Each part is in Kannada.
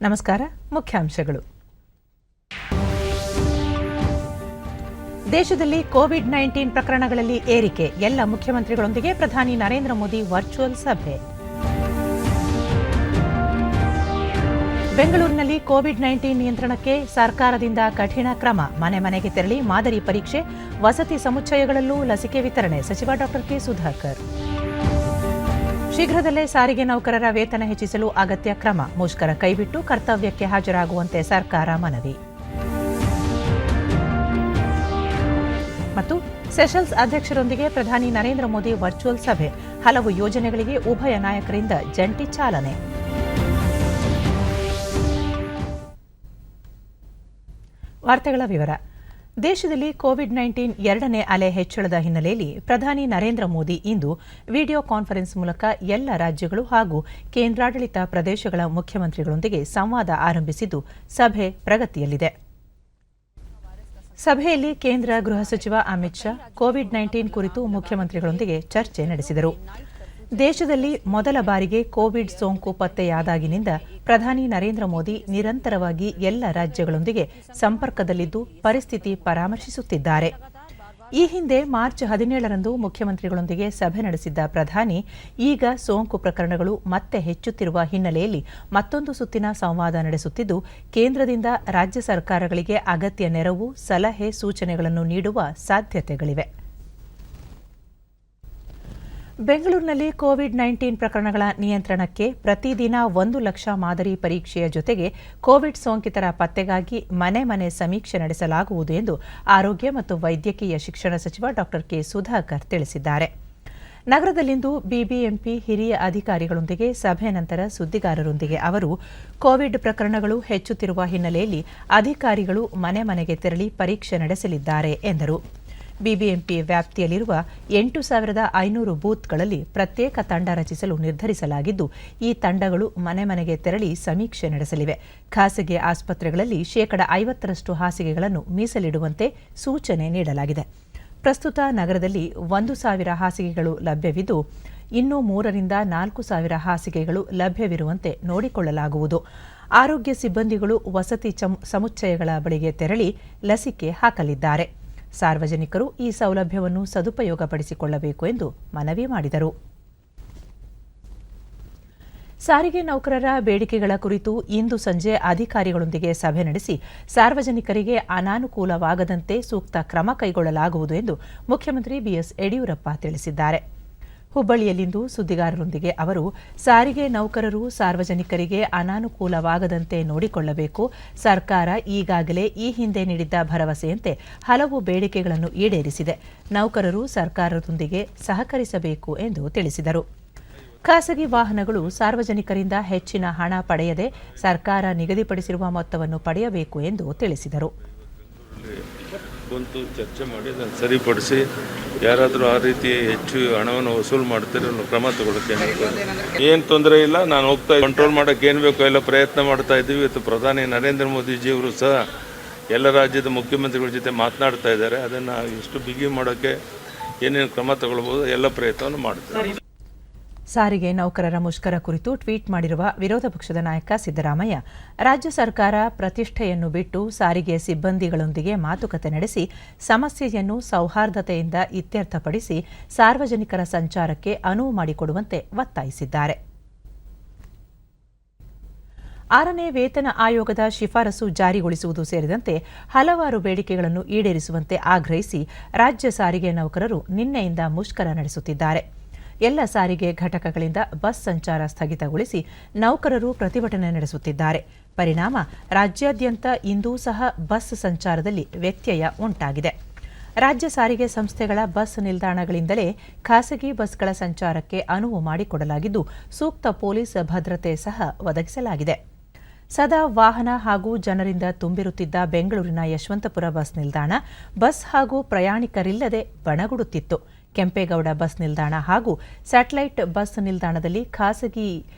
ನಮಸ್ಕಾರ. ಮುಖ್ಯಾಂಶಗಳು. ದೇಶದಲ್ಲಿ ಕೋವಿಡ್-19 ಪ್ರಕರಣಗಳಲ್ಲಿ ಏರಿಕೆ. ಎಲ್ಲ ಮುಖ್ಯಮಂತ್ರಿಗಳೊಂದಿಗೆ ಪ್ರಧಾನಿ ನರೇಂದ್ರ ಮೋದಿ ವರ್ಚುವಲ್ ಸಭೆ. ಬೆಂಗಳೂರಿನಲ್ಲಿ ಕೋವಿಡ್-19 ನಿಯಂತ್ರಣಕ್ಕೆ ಸರ್ಕಾರದಿಂದ ಕಠಿಣ ಕ್ರಮ. ಮನೆ ಮನೆಗೆ ತೆರಳಿ ಮಾದರಿ ಪರೀಕ್ಷೆ, ವಸತಿ ಸಮುಚ್ಚಯಗಳಲ್ಲೂ ಲಸಿಕೆ ವಿತರಣೆ. ಸಚಿವ ಡಾ ಕೆ ಸುಧಾಕರ್. ಶೀಘ್ರದಲ್ಲೇ ಸಾರಿಗೆ ನೌಕರರ ವೇತನ ಹೆಚ್ಚಿಸಲು ಅಗತ್ಯ ಕ್ರಮ. ಮುಷ್ಕರ ಕೈಬಿಟ್ಟು ಕರ್ತವ್ಯಕ್ಕೆ ಹಾಜರಾಗುವಂತೆ ಸರ್ಕಾರ ಮನವಿ. ಮತ್ತು ಸೆಷಲ್ಸ್ ಅಧ್ಯಕ್ಷರೊಂದಿಗೆ ಪ್ರಧಾನಿ ನರೇಂದ್ರ ಮೋದಿ ವರ್ಚುವಲ್ ಸಭೆ. ಹಲವು ಯೋಜನೆಗಳಿಗೆ ಉಭಯ ನಾಯಕರಿಂದ ಜಂಟಿ ಚಾಲನೆ. ವಾರ್ತೆಗಳ ವಿವರ. ದೇಶದಲ್ಲಿ ಕೋವಿಡ್-19 ಎರಡನೇ ಅಲೆ ಹೆಚ್ಚಳದ ಹಿನ್ನೆಲೆಯಲ್ಲಿ ಪ್ರಧಾನಿ ನರೇಂದ್ರ ಮೋದಿ ಇಂದು ವಿಡಿಯೋ ಕಾನ್ಫರೆನ್ಸ್ ಮೂಲಕ ಎಲ್ಲ ರಾಜ್ಯಗಳು ಹಾಗೂ ಕೇಂದ್ರಾಡಳಿತ ಪ್ರದೇಶಗಳ ಮುಖ್ಯಮಂತ್ರಿಗಳೊಂದಿಗೆ ಸಂವಾದ ಆರಂಭಿಸಿದ್ದು ಸಭೆ ಪ್ರಗತಿಯಲ್ಲಿದೆ. ಸಭೆಯಲ್ಲಿ ಕೇಂದ್ರ ಗೃಹ ಸಚಿವ ಅಮಿತ್ ಶಾ ಕೋವಿಡ್-19 ಕುರಿತು ಮುಖ್ಯಮಂತ್ರಿಗಳೊಂದಿಗೆ ಚರ್ಚೆ ನಡೆಸಿದರು. ದೇಶದಲ್ಲಿ ಮೊದಲ ಬಾರಿಗೆ ಕೋವಿಡ್ ಸೋಂಕು ಪತ್ತೆಯಾದಾಗಿನಿಂದ ಪ್ರಧಾನಿ ನರೇಂದ್ರ ಮೋದಿ ನಿರಂತರವಾಗಿ ಎಲ್ಲ ರಾಜ್ಯಗಳೊಂದಿಗೆ ಸಂಪರ್ಕದಲ್ಲಿದ್ದು ಪರಿಸ್ಥಿತಿ ಪರಾಮರ್ಶಿಸುತ್ತಿದ್ದಾರೆ. ಈ ಹಿಂದೆ ಮಾರ್ಚ್ 17ರಂದು ಮುಖ್ಯಮಂತ್ರಿಗಳೊಂದಿಗೆ ಸಭೆ ನಡೆಸಿದ್ದ ಪ್ರಧಾನಿ ಈಗ ಸೋಂಕು ಪ್ರಕರಣಗಳು ಮತ್ತೆ ಹೆಚ್ಚುತ್ತಿರುವ ಹಿನ್ನೆಲೆಯಲ್ಲಿ ಮತ್ತೊಂದು ಸುತ್ತಿನ ಸಂವಾದ ನಡೆಸುತ್ತಿದ್ದು ಕೇಂದ್ರದಿಂದ ರಾಜ್ಯ ಸರ್ಕಾರಗಳಿಗೆ ಅಗತ್ಯ ನೆರವು, ಸಲಹೆ, ಸೂಚನೆಗಳನ್ನು ನೀಡುವ ಸಾಧ್ಯತೆಗಳಿವೆ. ಬೆಂಗಳೂರಿನಲ್ಲಿ ಕೋವಿಡ್-19 ಪ್ರಕರಣಗಳ ನಿಯಂತ್ರಣಕ್ಕೆ ಪ್ರತಿದಿನ 1 ಲಕ್ಷ ಮಾದರಿ ಪರೀಕ್ಷೆಯ ಜೊತೆಗೆ ಕೋವಿಡ್ ಸೋಂಕಿತರ ಪತ್ತೆಗಾಗಿ ಮನೆ ಮನೆ ಸಮೀಕ್ಷೆ ನಡೆಸಲಾಗುವುದು ಎಂದು ಆರೋಗ್ಯ ಮತ್ತು ವೈದ್ಯಕೀಯ ಶಿಕ್ಷಣ ಸಚಿವ ಡಾ ಕೆ ಸುಧಾಕರ್ ತಿಳಿಸಿದ್ದಾರೆ. ನಗರದಲ್ಲಿಂದು ಬಿಬಿಎಂಪಿ ಹಿರಿಯ ಅಧಿಕಾರಿಗಳೊಂದಿಗೆ ಸಭೆ ನಂತರ ಸುದ್ದಿಗಾರರೊಂದಿಗೆ ಅವರು ಕೋವಿಡ್ ಪ್ರಕರಣಗಳು ಹೆಚ್ಚುತ್ತಿರುವ ಹಿನ್ನೆಲೆಯಲ್ಲಿ ಅಧಿಕಾರಿಗಳು ಮನೆ ಮನೆಗೆ ತೆರಳಿ ಪರೀಕ್ಷೆ ನಡೆಸಲಿದ್ದಾರೆ ಎಂದರು. ಬಿಬಿಎಂಪಿ ವ್ಯಾಪ್ತಿಯಲ್ಲಿರುವ 8,500 ಬೂತ್ಗಳಲ್ಲಿ ಪ್ರತ್ಯೇಕ ತಂಡ ರಚಿಸಲು ನಿರ್ಧರಿಸಲಾಗಿದ್ದು ಈ ತಂಡಗಳು ಮನೆ ಮನೆಗೆ ತೆರಳಿ ಸಮೀಕ್ಷೆ ನಡೆಸಲಿವೆ. ಖಾಸಗಿ ಆಸ್ಪತ್ರೆಗಳಲ್ಲಿ 50% ಹಾಸಿಗೆಗಳನ್ನು ಮೀಸಲಿಡುವಂತೆ ಸೂಚನೆ ನೀಡಲಾಗಿದೆ. ಪ್ರಸ್ತುತ ನಗರದಲ್ಲಿ 1,000 ಹಾಸಿಗೆಗಳು ಲಭ್ಯವಿದ್ದು ಇನ್ನೂ 3,000 ರಿಂದ 4,000 ಹಾಸಿಗೆಗಳು ಲಭ್ಯವಿರುವಂತೆ ನೋಡಿಕೊಳ್ಳಲಾಗುವುದು. ಆರೋಗ್ಯ ಸಿಬ್ಬಂದಿಗಳು ವಸತಿ ಸಮುಚ್ಚಯಗಳ ಬಳಿಗೆ ತೆರಳಿ ಲಸಿಕೆ ಹಾಕಲಿದ್ದಾರೆ. ಸಾರ್ವಜನಿಕರು ಈ ಸೌಲಭ್ಯವನ್ನು ಸದುಪಯೋಗಪಡಿಸಿಕೊಳ್ಳಬೇಕು ಎಂದು ಮನವಿ ಮಾಡಿದರು. ಸಾರಿಗೆ ನೌಕರರ ಬೇಡಿಕೆಗಳ ಕುರಿತು ಇಂದು ಸಂಜೆ ಅಧಿಕಾರಿಗಳೊಂದಿಗೆ ಸಭೆ ನಡೆಸಿ ಸಾರ್ವಜನಿಕರಿಗೆ ಅನಾನುಕೂಲವಾಗದಂತೆ ಸೂಕ್ತ ಕ್ರಮ ಕೈಗೊಳ್ಳಲಾಗುವುದು ಎಂದು ಮುಖ್ಯಮಂತ್ರಿ ಬಿಎಸ್ ಯಡಿಯೂರಪ್ಪ ತಿಳಿಸಿದ್ದಾರೆ. ಹುಬ್ಬಳ್ಳಿಯಲ್ಲಿಂದು ಸುದ್ದಿಗಾರರೊಂದಿಗೆ ಅವರು ಸಾರಿಗೆ ನೌಕರರು ಸಾರ್ವಜನಿಕರಿಗೆ ಅನಾನುಕೂಲವಾಗದಂತೆ ನೋಡಿಕೊಳ್ಳಬೇಕು. ಸರ್ಕಾರ ಈಗಾಗಲೇ ಈ ಹಿಂದೆ ನೀಡಿದ್ದ ಭರವಸೆಯಂತೆ ಹಲವು ಬೇಡಿಕೆಗಳನ್ನು ಈಡೇರಿಸಿದೆ. ನೌಕರರು ಸರ್ಕಾರದೊಂದಿಗೆ ಸಹಕರಿಸಬೇಕು ಎಂದು ತಿಳಿಸಿದರು. ಖಾಸಗಿ ವಾಹನಗಳು ಸಾರ್ವಜನಿಕರಿಂದ ಹೆಚ್ಚಿನ ಹಣ ಪಡೆಯದೆ ಸರ್ಕಾರ ನಿಗದಿಪಡಿಸಿರುವ ಮೊತ್ತವನ್ನು ಪಡೆಯಬೇಕು ಎಂದು ತಿಳಿಸಿದರು. ಕುಂತು ಚರ್ಚೆ ಮಾಡಿ ಅದನ್ನು ಸರಿಪಡಿಸಿ ಯಾರಾದರೂ ಆ ರೀತಿ ಹೆಚ್ಚು ಹಣವನ್ನು ವಸೂಲು ಮಾಡ್ತಾರೆ ಕ್ರಮ ತಗೊಳ್ಳೋಕ್ಕೆ ಏನು ತೊಂದರೆ ಇಲ್ಲ. ನಾನು ಹೋಗ್ತಾ ಕಂಟ್ರೋಲ್ ಮಾಡೋಕ್ಕೆ ಏನು ಬೇಕೋ ಎಲ್ಲ ಪ್ರಯತ್ನ ಮಾಡ್ತಾ ಇದ್ದೀವಿ. ಇವತ್ತು ಪ್ರಧಾನಿ ನರೇಂದ್ರ ಮೋದಿಜಿಯವರು ಸಹ ಎಲ್ಲ ರಾಜ್ಯದ ಮುಖ್ಯಮಂತ್ರಿಗಳ ಜೊತೆ ಮಾತನಾಡ್ತಾ ಇದ್ದಾರೆ. ಅದನ್ನು ಎಷ್ಟು ಬಿಗಿ ಮಾಡೋಕ್ಕೆ ಏನೇನು ಕ್ರಮ ತಗೊಳ್ಬೋದು ಎಲ್ಲ ಪ್ರಯತ್ನವನ್ನು ಮಾಡ್ತಾರೆ. ಸಾರಿಗೆ ನೌಕರರ ಮುಷ್ಕರ ಕುರಿತು ಟ್ವೀಟ್ ಮಾಡಿರುವ ವಿರೋಧ ಪಕ್ಷದ ನಾಯಕ ಸಿದ್ದರಾಮಯ್ಯ, ರಾಜ್ಯ ಸರ್ಕಾರ ಪ್ರತಿಷ್ಠೆಯನ್ನು ಬಿಟ್ಟು ಸಾರಿಗೆ ಸಿಬ್ಬಂದಿಗಳೊಂದಿಗೆ ಮಾತುಕತೆ ನಡೆಸಿ ಸಮಸ್ಯೆಯನ್ನು ಸೌಹಾರ್ದತೆಯಿಂದ ಇತ್ಯರ್ಥಪಡಿಸಿ ಸಾರ್ವಜನಿಕರ ಸಂಚಾರಕ್ಕೆ ಅನುವು ಮಾಡಿಕೊಡುವಂತೆ ಒತ್ತಾಯಿಸಿದ್ದಾರೆ. 6ನೇ ವೇತನ ಆಯೋಗದ ಶಿಫಾರಸು ಜಾರಿಗೊಳಿಸುವುದು ಸೇರಿದಂತೆ ಹಲವಾರು ಬೇಡಿಕೆಗಳನ್ನು ಈಡೇರಿಸುವಂತೆ ಆಗ್ರಹಿಸಿ ರಾಜ್ಯ ಸಾರಿಗೆ ನೌಕರರು ನಿನ್ನೆಯಿಂದ ಮುಷ್ಕರ ನಡೆಸುತ್ತಿದ್ದಾರೆ. ಎಲ್ಲ ಸಾರಿಗೆ ಘಟಕಗಳಿಂದ ಬಸ್ ಸಂಚಾರ ಸ್ಥಗಿತಗೊಳಿಸಿ ನೌಕರರು ಪ್ರತಿಭಟನೆ ನಡೆಸುತ್ತಿದ್ದಾರೆ. ಪರಿಣಾಮ ರಾಜ್ಯಾದ್ಯಂತ ಇಂದೂ ಸಹ ಬಸ್ ಸಂಚಾರದಲ್ಲಿ ವ್ಯತ್ಯಯ ಉಂಟಾಗಿದೆ. ರಾಜ್ಯ ಸಾರಿಗೆ ಸಂಸ್ಥೆಗಳ ಬಸ್ ನಿಲ್ದಾಣಗಳಿಂದಲೇ ಖಾಸಗಿ ಬಸ್ಗಳ ಸಂಚಾರಕ್ಕೆ ಅನುವು ಮಾಡಿಕೊಡಲಾಗಿದ್ದು ಸೂಕ್ತ ಪೊಲೀಸ್ ಭದ್ರತೆ ಸಹ ಒದಗಿಸಲಾಗಿದೆ. ಸದಾ ವಾಹನ ಹಾಗೂ ಜನರಿಂದ ತುಂಬಿರುತ್ತಿದ್ದ ಬೆಂಗಳೂರಿನ ಯಶವಂತಪುರ ಬಸ್ ನಿಲ್ದಾಣ ಬಸ್ ಹಾಗೂ ಪ್ರಯಾಣಿಕರಿಲ್ಲದೆ ಬಣಗುಡುತ್ತಿತ್ತು. ಕೆಂಪೇಗೌಡ ಬಸ್ ನಿಲ್ದಾಣ ಹಾಗೂ ಸ್ಯಾಟಲೈಟ್ ಬಸ್ ನಿಲ್ದಾಣದಲ್ಲಿ ಖಾಸಗಿ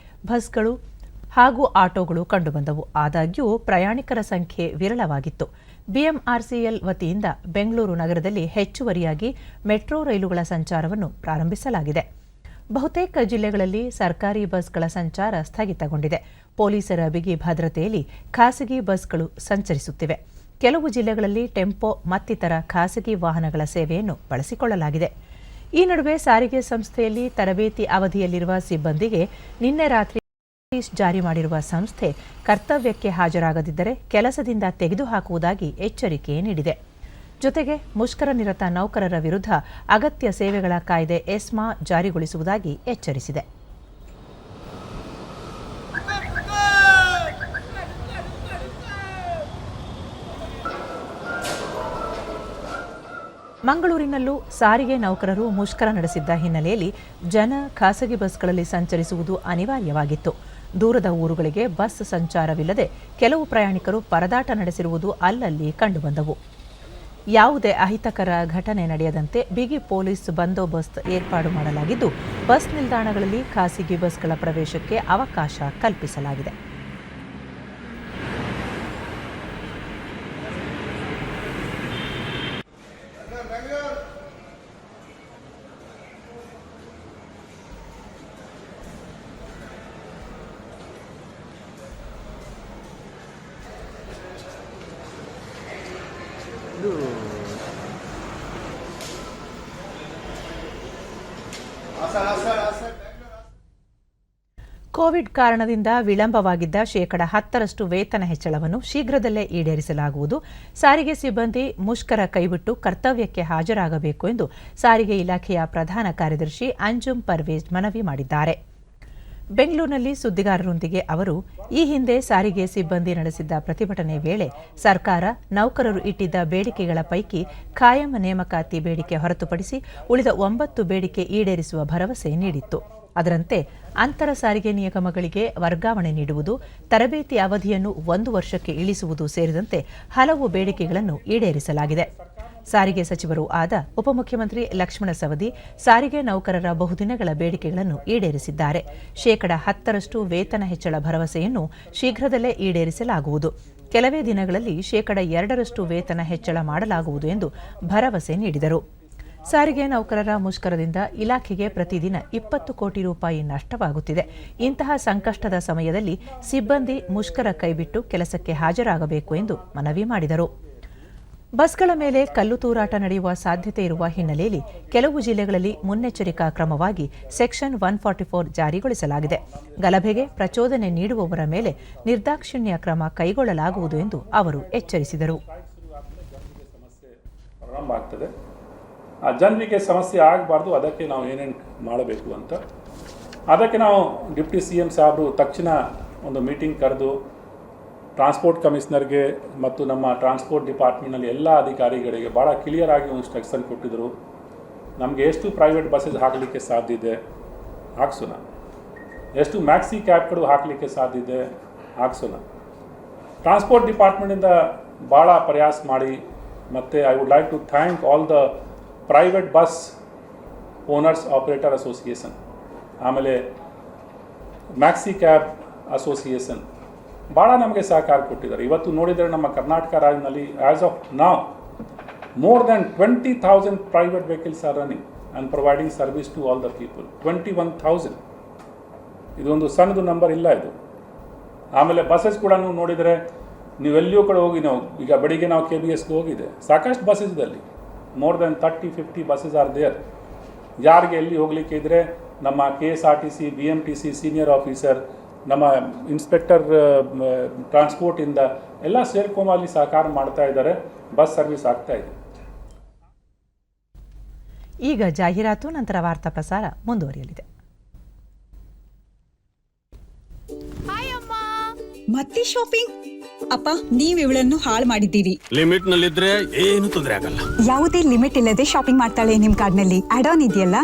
ಬಸ್ಗಳು ಹಾಗೂ ಆಟೋಗಳು ಕಂಡುಬಂದವು. ಆದಾಗ್ಯೂ ಪ್ರಯಾಣಿಕರ ಸಂಖ್ಯೆ ವಿರಳವಾಗಿತ್ತು. ಬಿಎಂಆರ್ಸಿಎಲ್ ವತಿಯಿಂದ ಬೆಂಗಳೂರು ನಗರದಲ್ಲಿ ಹೆಚ್ಚುವರಿಯಾಗಿ ಮೆಟ್ರೋ ರೈಲುಗಳ ಸಂಚಾರವನ್ನು ಪ್ರಾರಂಭಿಸಲಾಗಿದೆ. ಬಹುತೇಕ ಜಿಲ್ಲೆಗಳಲ್ಲಿ ಸರ್ಕಾರಿ ಬಸ್ಗಳ ಸಂಚಾರ ಸ್ಥಗಿತಗೊಂಡಿದೆ. ಪೊಲೀಸರ ಬಿಗಿ ಭದ್ರತೆಯಲ್ಲಿ ಖಾಸಗಿ ಬಸ್ಗಳು ಸಂಚರಿಸುತ್ತಿವೆ. ಕೆಲವು ಜಿಲ್ಲೆಗಳಲ್ಲಿ ಟೆಂಪೋ ಮತ್ತಿತರ ಖಾಸಗಿ ವಾಹನಗಳ ಸೇವೆಯನ್ನು ಬಳಸಿಕೊಳ್ಳಲಾಗಿದೆ. ಈ ನಡುವೆ ಸಾರಿಗೆ ಸಂಸ್ಥೆಯಲ್ಲಿ ತರಬೇತಿ ಅವಧಿಯಲ್ಲಿರುವ ಸಿಬ್ಬಂದಿಗೆ ನಿನ್ನೆ ರಾತ್ರಿ ನೋಟಿಸ್ ಜಾರಿ ಮಾಡಿರುವ ಸಂಸ್ಥೆ ಕರ್ತವ್ಯಕ್ಕೆ ಹಾಜರಾಗದಿದ್ದರೆ ಕೆಲಸದಿಂದ ತೆಗೆದುಹಾಕುವುದಾಗಿ ಎಚ್ಚರಿಕೆ ನೀಡಿದೆ. ಜೊತೆಗೆ ಮುಷ್ಕರ ನಿರತ ನೌಕರರ ವಿರುದ್ಧ ಅಗತ್ಯ ಸೇವೆಗಳ ಕಾಯ್ದೆ ಎಸ್ಮಾ ಜಾರಿಗೊಳಿಸುವುದಾಗಿ ಎಚ್ಚರಿಸಿದೆ. ಮಂಗಳೂರಿನಲ್ಲೂ ಸಾರಿಗೆ ನೌಕರರು ಮುಷ್ಕರ ನಡೆಸಿದ್ದ ಹಿನ್ನೆಲೆಯಲ್ಲಿ ಜನ ಖಾಸಗಿ ಬಸ್ಗಳಲ್ಲಿ ಸಂಚರಿಸುವುದು ಅನಿವಾರ್ಯವಾಗಿತ್ತು. ದೂರದ ಊರುಗಳಿಗೆ ಬಸ್ ಸಂಚಾರವಿಲ್ಲದೆ ಕೆಲವು ಪ್ರಯಾಣಿಕರು ಪರದಾಟ ನಡೆಸಿರುವುದು ಅಲ್ಲಲ್ಲಿ ಕಂಡುಬಂದವು. ಯಾವುದೇ ಅಹಿತಕರ ಘಟನೆ ನಡೆಯದಂತೆ ಬಿಗಿ ಪೊಲೀಸ್ ಬಂದೋಬಸ್ತ್ ಏರ್ಪಾಡು ಮಾಡಲಾಗಿದ್ದು, ಬಸ್ ನಿಲ್ದಾಣಗಳಲ್ಲಿ ಖಾಸಗಿ ಬಸ್ಗಳ ಪ್ರವೇಶಕ್ಕೆ ಅವಕಾಶ ಕಲ್ಪಿಸಲಾಗಿದೆ. ಕೋವಿಡ್ ಕಾರಣದಿಂದ ವಿಳಂಬವಾಗಿದ್ದ 10% ವೇತನ ಹೆಚ್ಚಳವನ್ನು ಶೀಘ್ರದಲ್ಲೇ ಈಡೇರಿಸಲಾಗುವುದು. ಸಾರಿಗೆ ಸಿಬ್ಬಂದಿ ಮುಷ್ಕರ ಕೈಬಿಟ್ಟು ಕರ್ತವ್ಯಕ್ಕೆ ಹಾಜರಾಗಬೇಕು ಎಂದು ಸಾರಿಗೆ ಇಲಾಖೆಯ ಪ್ರಧಾನ ಕಾರ್ಯದರ್ಶಿ ಅಂಜುಮ್ ಪರ್ವೇಜ್ ಮನವಿ ಮಾಡಿದ್ದಾರೆ. ಬೆಂಗಳೂರಿನಲ್ಲಿ ಸುದ್ದಿಗಾರರೊಂದಿಗೆ ಅವರು, ಈ ಹಿಂದೆ ಸಾರಿಗೆ ಸಿಬ್ಬಂದಿ ನಡೆಸಿದ್ದ ಪ್ರತಿಭಟನೆ ವೇಳೆ ಸರ್ಕಾರ ನೌಕರರು ಇಟ್ಟಿದ್ದ ಬೇಡಿಕೆಗಳ ಪೈಕಿ ಖಾಯಂ ನೇಮಕಾತಿ ಬೇಡಿಕೆ ಹೊರತುಪಡಿಸಿ ಉಳಿದ 9 ಬೇಡಿಕೆ ಈಡೇರಿಸುವ ಭರವಸೆ ನೀಡಿತ್ತು. ಅದರಂತೆ ಅಂತರ ಸಾರಿಗೆ ನಿಗಮಗಳಿಗೆ ವರ್ಗಾವಣೆ ನೀಡುವುದು, ತರಬೇತಿ ಅವಧಿಯನ್ನು 1 ವರ್ಷಕ್ಕೆ ಇಳಿಸುವುದು ಸೇರಿದಂತೆ ಹಲವು ಬೇಡಿಕೆಗಳನ್ನು ಈಡೇರಿಸಲಾಗಿದೆ. ಸಾರಿಗೆ ಸಚಿವರೂ ಆದ ಉಪಮುಖ್ಯಮಂತ್ರಿ ಲಕ್ಷ್ಮಣ ಸವದಿ ಸಾರಿಗೆ ನೌಕರರ ಬಹುದಿನಗಳ ಬೇಡಿಕೆಗಳನ್ನು ಈಡೇರಿಸಿದ್ದಾರೆ. 10% ವೇತನ ಹೆಚ್ಚಳ ಭರವಸೆಯನ್ನು ಶೀಘ್ರದಲ್ಲೇ ಈಡೇರಿಸಲಾಗುವುದು. ಕೆಲವೇ ದಿನಗಳಲ್ಲಿ 2% ವೇತನ ಹೆಚ್ಚಳ ಮಾಡಲಾಗುವುದು ಎಂದು ಭರವಸೆ ನೀಡಿದರು. ಸಾರಿಗೆ ನೌಕರರ ಮುಷ್ಕರದಿಂದ ಇಲಾಖೆಗೆ ಪ್ರತಿದಿನ 20 ಕೋಟಿ ರೂಪಾಯಿ ನಷ್ಟವಾಗುತ್ತಿದೆ. ಇಂತಹ ಸಂಕಷ್ಟದ ಸಮಯದಲ್ಲಿ ಸಿಬ್ಬಂದಿ ಮುಷ್ಕರ ಕೈಬಿಟ್ಟು ಕೆಲಸಕ್ಕೆ ಹಾಜರಾಗಬೇಕು ಎಂದು ಮನವಿ ಮಾಡಿದರು. ಬಸ್ಗಳ ಮೇಲೆ ಕಲ್ಲು ತೂರಾಟ ನಡೆಯುವ ಸಾಧ್ಯತೆ ಇರುವ ಹಿನ್ನೆಲೆಯಲ್ಲಿ ಕೆಲವು ಜಿಲ್ಲೆಗಳಲ್ಲಿ ಮುನ್ನೆಚ್ಚರಿಕಾ ಕ್ರಮವಾಗಿ ಸೆಕ್ಷನ್ 144 ಜಾರಿಗೊಳಿಸಲಾಗಿದೆ. ಗಲಭೆಗೆ ಪ್ರಚೋದನೆ ನೀಡುವವರ ಮೇಲೆ ನಿರ್ದಾಕ್ಷಿಣ್ಯ ಕ್ರಮ ಕೈಗೊಳ್ಳಲಾಗುವುದು ಎಂದು ಅವರು ಎಚ್ಚರಿಸಿದರು. ಜನರಿಗೆ ಸಮಸ್ಯೆ ಆಗಬಾರ್ದು, ಅದಕ್ಕೆ ನಾವು ಏನೇನು ಮಾಡಬೇಕು ಅಂತ ಅದಕ್ಕೆ ನಾವು ಡಿಪ್ಟಿ CM ಸಾಹೇಬರು ತಕ್ಷಣ ಒಂದು ಮೀಟಿಂಗ್ ಕರೆದು ಟ್ರಾನ್ಸ್ಪೋರ್ಟ್ ಕಮಿಷನರ್ಗೆ ಮತ್ತು ನಮ್ಮ ಟ್ರಾನ್ಸ್ಪೋರ್ಟ್ ಡಿಪಾರ್ಟ್ಮೆಂಟ್ನಲ್ಲಿ ಎಲ್ಲ ಅಧಿಕಾರಿಗಳಿಗೆ ಭಾಳ ಕ್ಲಿಯರ್ ಆಗಿ ಒಂದು ಇನ್ಸ್ಟ್ರಕ್ಷನ್ ಕೊಟ್ಟಿದ್ದರು. ನಮಗೆ ಎಷ್ಟು ಪ್ರೈವೇಟ್ ಬಸ್ಸಸ್ ಹಾಕಲಿಕ್ಕೆ ಸಾಧ್ಯ ಇದೆ ಹಾಕ್ಸೋಣ, ಎಷ್ಟು ಮ್ಯಾಕ್ಸಿ ಕ್ಯಾಬ್ಗಳು ಹಾಕಲಿಕ್ಕೆ ಸಾಧ್ಯ ಇದೆ ಹಾಕ್ಸೋಣ. ಟ್ರಾನ್ಸ್ಪೋರ್ಟ್ ಡಿಪಾರ್ಟ್ಮೆಂಟಿಂದ ಭಾಳ ಪ್ರಯಾಸ ಮಾಡಿ, ಮತ್ತು I would like to thank all the private bus owners operator association, ಆಮೇಲೆ ಮ್ಯಾಕ್ಸಿ ಕ್ಯಾಬ್ ಅಸೋಸಿಯೇಷನ್ ಭಾಳ ನಮಗೆ ಸಹಕಾರ ಕೊಟ್ಟಿದ್ದಾರೆ. ಇವತ್ತು ನೋಡಿದರೆ ನಮ್ಮ ಕರ್ನಾಟಕ ರಾಜ್ಯದಲ್ಲಿ as of now more than 20,000 private vehicles are running and providing service to all the people. 21,000 ಇದೊಂದು ಸಣ್ಣದು ನಂಬರ್ ಇಲ್ಲ ಇದು. ಆಮೇಲೆ ಬಸ್ಸಸ್ ಕೂಡ ನೋಡಿದರೆ ನೀವೆಲ್ಲಿಯೂ ಕಡೆ ಹೋಗಿ, ನಾವು ಈಗ ಬೆಳಿಗ್ಗೆ ನಾವು KBSಗೆ ಹೋಗಿದೆ, ಸಾಕಷ್ಟು ಬಸ್ಸಸ್ ಇದಲ್ಲಿ more than 30-50 buses are there. ಯಾರಿಗೆ ಎಲ್ಲಿ ಹೋಗಲಿಕ್ಕೆ ಇದ್ದರೆ ನಮ್ಮ KSRTC BMTC ಸೀನಿಯರ್ ಆಫೀಸರ್, ನಮ್ಮ ಇನ್ಸ್ಪೆಕ್ಟರ್ ಟ್ರಾನ್ಸ್ಪೋರ್ಟಿಂದ ಎಲ್ಲ ಸೇರ್ಕೊಂಬಲ್ಲಿ ಸಹಕಾರ ಮಾಡ್ತಾ ಇದ್ದಾರೆ. ಬಸ್ ಸರ್ವಿಸ್ ಆಗ್ತಾ ಇದೆ. ಈಗ ಜಾಹೀರಾತು, ನಂತರ ವಾರ್ತಾ ಪ್ರಸಾರ ಮುಂದುವರಿಯಲಿದೆ. ಮತ್ತೆ ಶಾಪಿಂಗ್? ಅಪ್ಪ, ನೀವ್ ಇವಳನ್ನು ಹಾಳು ಮಾಡಿದ್ದೀರಿ. ಲಿಮಿಟ್ ನಲ್ಲಿದ್ರೆ ಏನು ತೊಂದರೆ ಆಗಲ್ಲ. ಯಾವುದೇ ಲಿಮಿಟ್ ಇಲ್ಲದೆ ಶಾಪಿಂಗ್ ಮಾಡ್ತಾಳೆ ನಿಮ್ ಕಾರ್ಡ್ ನಲ್ಲಿ. ಆಡ್ ಆನ್ ಇದೆಯಲ್ಲ.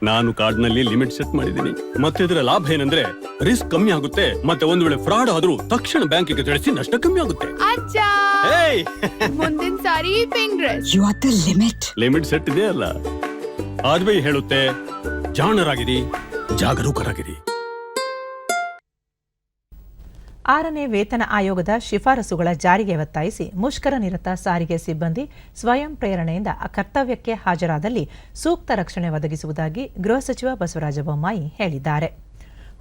ನಾನು ಕಾರ್ಡ್ ನಲ್ಲಿ ಲಿಮಿಟ್ ಸೆಟ್ ಮಾಡಿದ್ದೀನಿ. ಮತ್ತೆ ಇದರ ಲಾಭ ಏನಂದ್ರೆ ರಿಸ್ಕ್ ಕಮ್ಮಿ ಆಗುತ್ತೆ, ಮತ್ತೆ ಒಂದ್ ವೇಳೆ ಫ್ರಾಡ್ ಆದ್ರೂ ತಕ್ಷಣ ಬ್ಯಾಂಕಿಗೆ ತಿಳಿಸಿ ನಷ್ಟ ಕಮ್ಮಿ ಆಗುತ್ತೆ. ಮುಂದಿನ ಸಾರಿ pink dress. You are the limit. Limit set ಇದೆ ಅಲ್ಲ. RBI ಹೇಳುತ್ತೆ, ಜಾಣರಾಗಿರಿ, ಜಾಗರೂಕರಾಗಿರಿ. 6ನೇ ವೇತನ ಆಯೋಗದ ಶಿಫಾರಸುಗಳ ಜಾರಿಗೆ ಒತ್ತಾಯಿಸಿ ಮುಷ್ಕರ ನಿರತ ಸಾರಿಗೆ ಸಿಬ್ಬಂದಿ ಸ್ವಯಂ ಪ್ರೇರಣೆಯಿಂದ ಕರ್ತವ್ಯಕ್ಕೆ ಹಾಜರಾದಲ್ಲಿ ಸೂಕ್ತ ರಕ್ಷಣೆ ಒದಗಿಸುವುದಾಗಿ ಗೃಹ ಸಚಿವ ಬಸವರಾಜ ಬೊಮ್ಮಾಯಿ ಹೇಳಿದ್ದಾರೆ.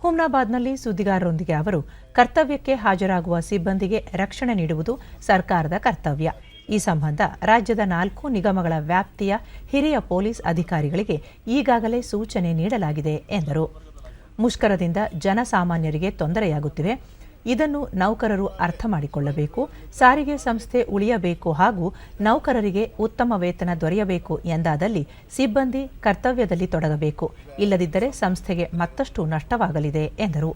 ಹುಮ್ನಾಬಾದ್ನಲ್ಲಿ ಸುದ್ದಿಗಾರರೊಂದಿಗೆ ಅವರು ಕರ್ತವ್ಯಕ್ಕೆ ಹಾಜರಾಗುವ ಸಿಬ್ಬಂದಿಗೆ ರಕ್ಷಣೆ ನೀಡುವುದು ಸರ್ಕಾರದ ಕರ್ತವ್ಯ. ಈ ಸಂಬಂಧ ರಾಜ್ಯದ 4 ನಿಗಮಗಳ ವ್ಯಾಪ್ತಿಯ ಹಿರಿಯ ಪೊಲೀಸ್ ಅಧಿಕಾರಿಗಳಿಗೆ ಈಗಾಗಲೇ ಸೂಚನೆ ನೀಡಲಾಗಿದೆ ಎಂದರು. ಮುಷ್ಕರದಿಂದ ಜನಸಾಮಾನ್ಯರಿಗೆ ತೊಂದರೆಯಾಗುತ್ತಿವೆ. ಇದನ್ನು ನೌಕರರು ಅರ್ಥ ಮಾಡಿಕೊಳ್ಳಬೇಕು. ಸಾರಿಗೆ ಸಂಸ್ಥೆ ಉಳಿಯಬೇಕು ಹಾಗೂ ನೌಕರರಿಗೆ ಉತ್ತಮ ವೇತನ ದೊರೆಯಬೇಕು ಎಂದಾದಲ್ಲಿ ಸಿಬ್ಬಂದಿ ಕರ್ತವ್ಯದಲ್ಲಿ ತೊಡಗಬೇಕು. ಇಲ್ಲದಿದ್ದರೆ ಸಂಸ್ಥೆಗೆ ಮತ್ತಷ್ಟು ನಷ್ಟವಾಗಲಿದೆ ಎಂದರು.